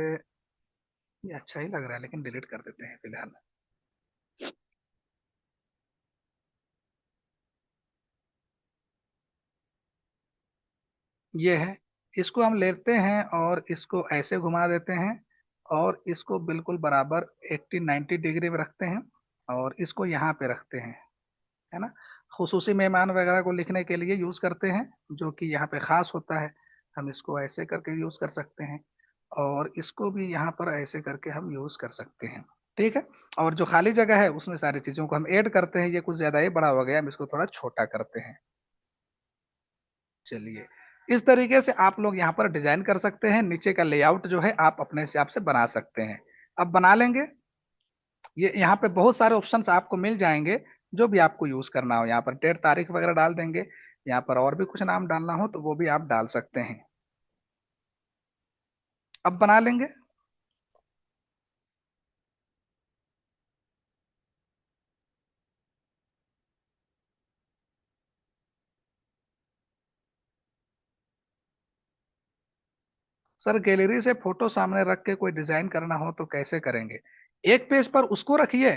Speaker 1: ये अच्छा ही लग रहा है लेकिन डिलीट कर देते हैं फिलहाल। ये है, इसको हम लेते हैं और इसको ऐसे घुमा देते हैं और इसको बिल्कुल बराबर 80-90 डिग्री में रखते हैं और इसको यहाँ पे रखते हैं, है ना। खुसूसी मेहमान वगैरह को लिखने के लिए यूज करते हैं जो कि यहाँ पे खास होता है। हम इसको ऐसे करके यूज कर सकते हैं और इसको भी यहाँ पर ऐसे करके हम यूज कर सकते हैं। ठीक है, और जो खाली जगह है उसमें सारी चीजों को हम ऐड करते हैं। ये कुछ ज्यादा ही बड़ा हो गया, हम इसको थोड़ा छोटा करते हैं। चलिए, इस तरीके से आप लोग यहाँ पर डिजाइन कर सकते हैं। नीचे का लेआउट जो है आप अपने हिसाब से बना सकते हैं। अब बना लेंगे, ये यहाँ पे बहुत सारे ऑप्शंस आपको मिल जाएंगे जो भी आपको यूज करना हो, यहाँ पर डेट तारीख वगैरह डाल देंगे। यहाँ पर और भी कुछ नाम डालना हो तो वो भी आप डाल सकते हैं। अब बना लेंगे। सर गैलरी से फोटो सामने रख के कोई डिजाइन करना हो तो कैसे करेंगे? एक पेज पर उसको रखिए,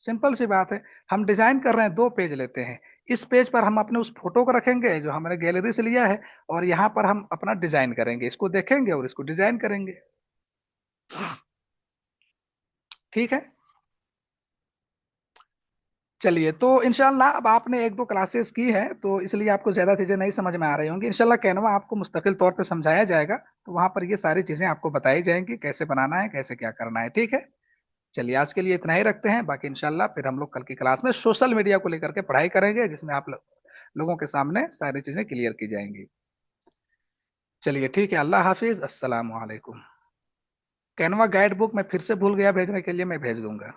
Speaker 1: सिंपल सी बात है। हम डिजाइन कर रहे हैं, दो पेज लेते हैं। इस पेज पर हम अपने उस फोटो को रखेंगे जो हमने गैलरी से लिया है, और यहाँ पर हम अपना डिजाइन करेंगे, इसको देखेंगे और इसको डिजाइन करेंगे। ठीक है। चलिए, तो इंशाल्लाह अब आपने एक दो क्लासेस की है तो इसलिए आपको ज्यादा चीजें नहीं समझ में आ रही होंगी। इंशाल्लाह कैनवा आपको मुस्तकिल तौर पे समझाया जाएगा, तो वहां पर ये सारी चीजें आपको बताई जाएंगी, कैसे बनाना है, कैसे क्या करना है। ठीक है। चलिए, आज के लिए इतना ही रखते हैं। बाकी इंशाल्लाह फिर हम लोग कल की क्लास में सोशल मीडिया को लेकर के पढ़ाई करेंगे, जिसमें आप लोगों के सामने सारी चीजें क्लियर की जाएंगी। चलिए ठीक है, अल्लाह हाफिज, अस्सलाम वालेकुम। कैनवा गाइड बुक मैं फिर से भूल गया भेजने के लिए, मैं भेज दूंगा।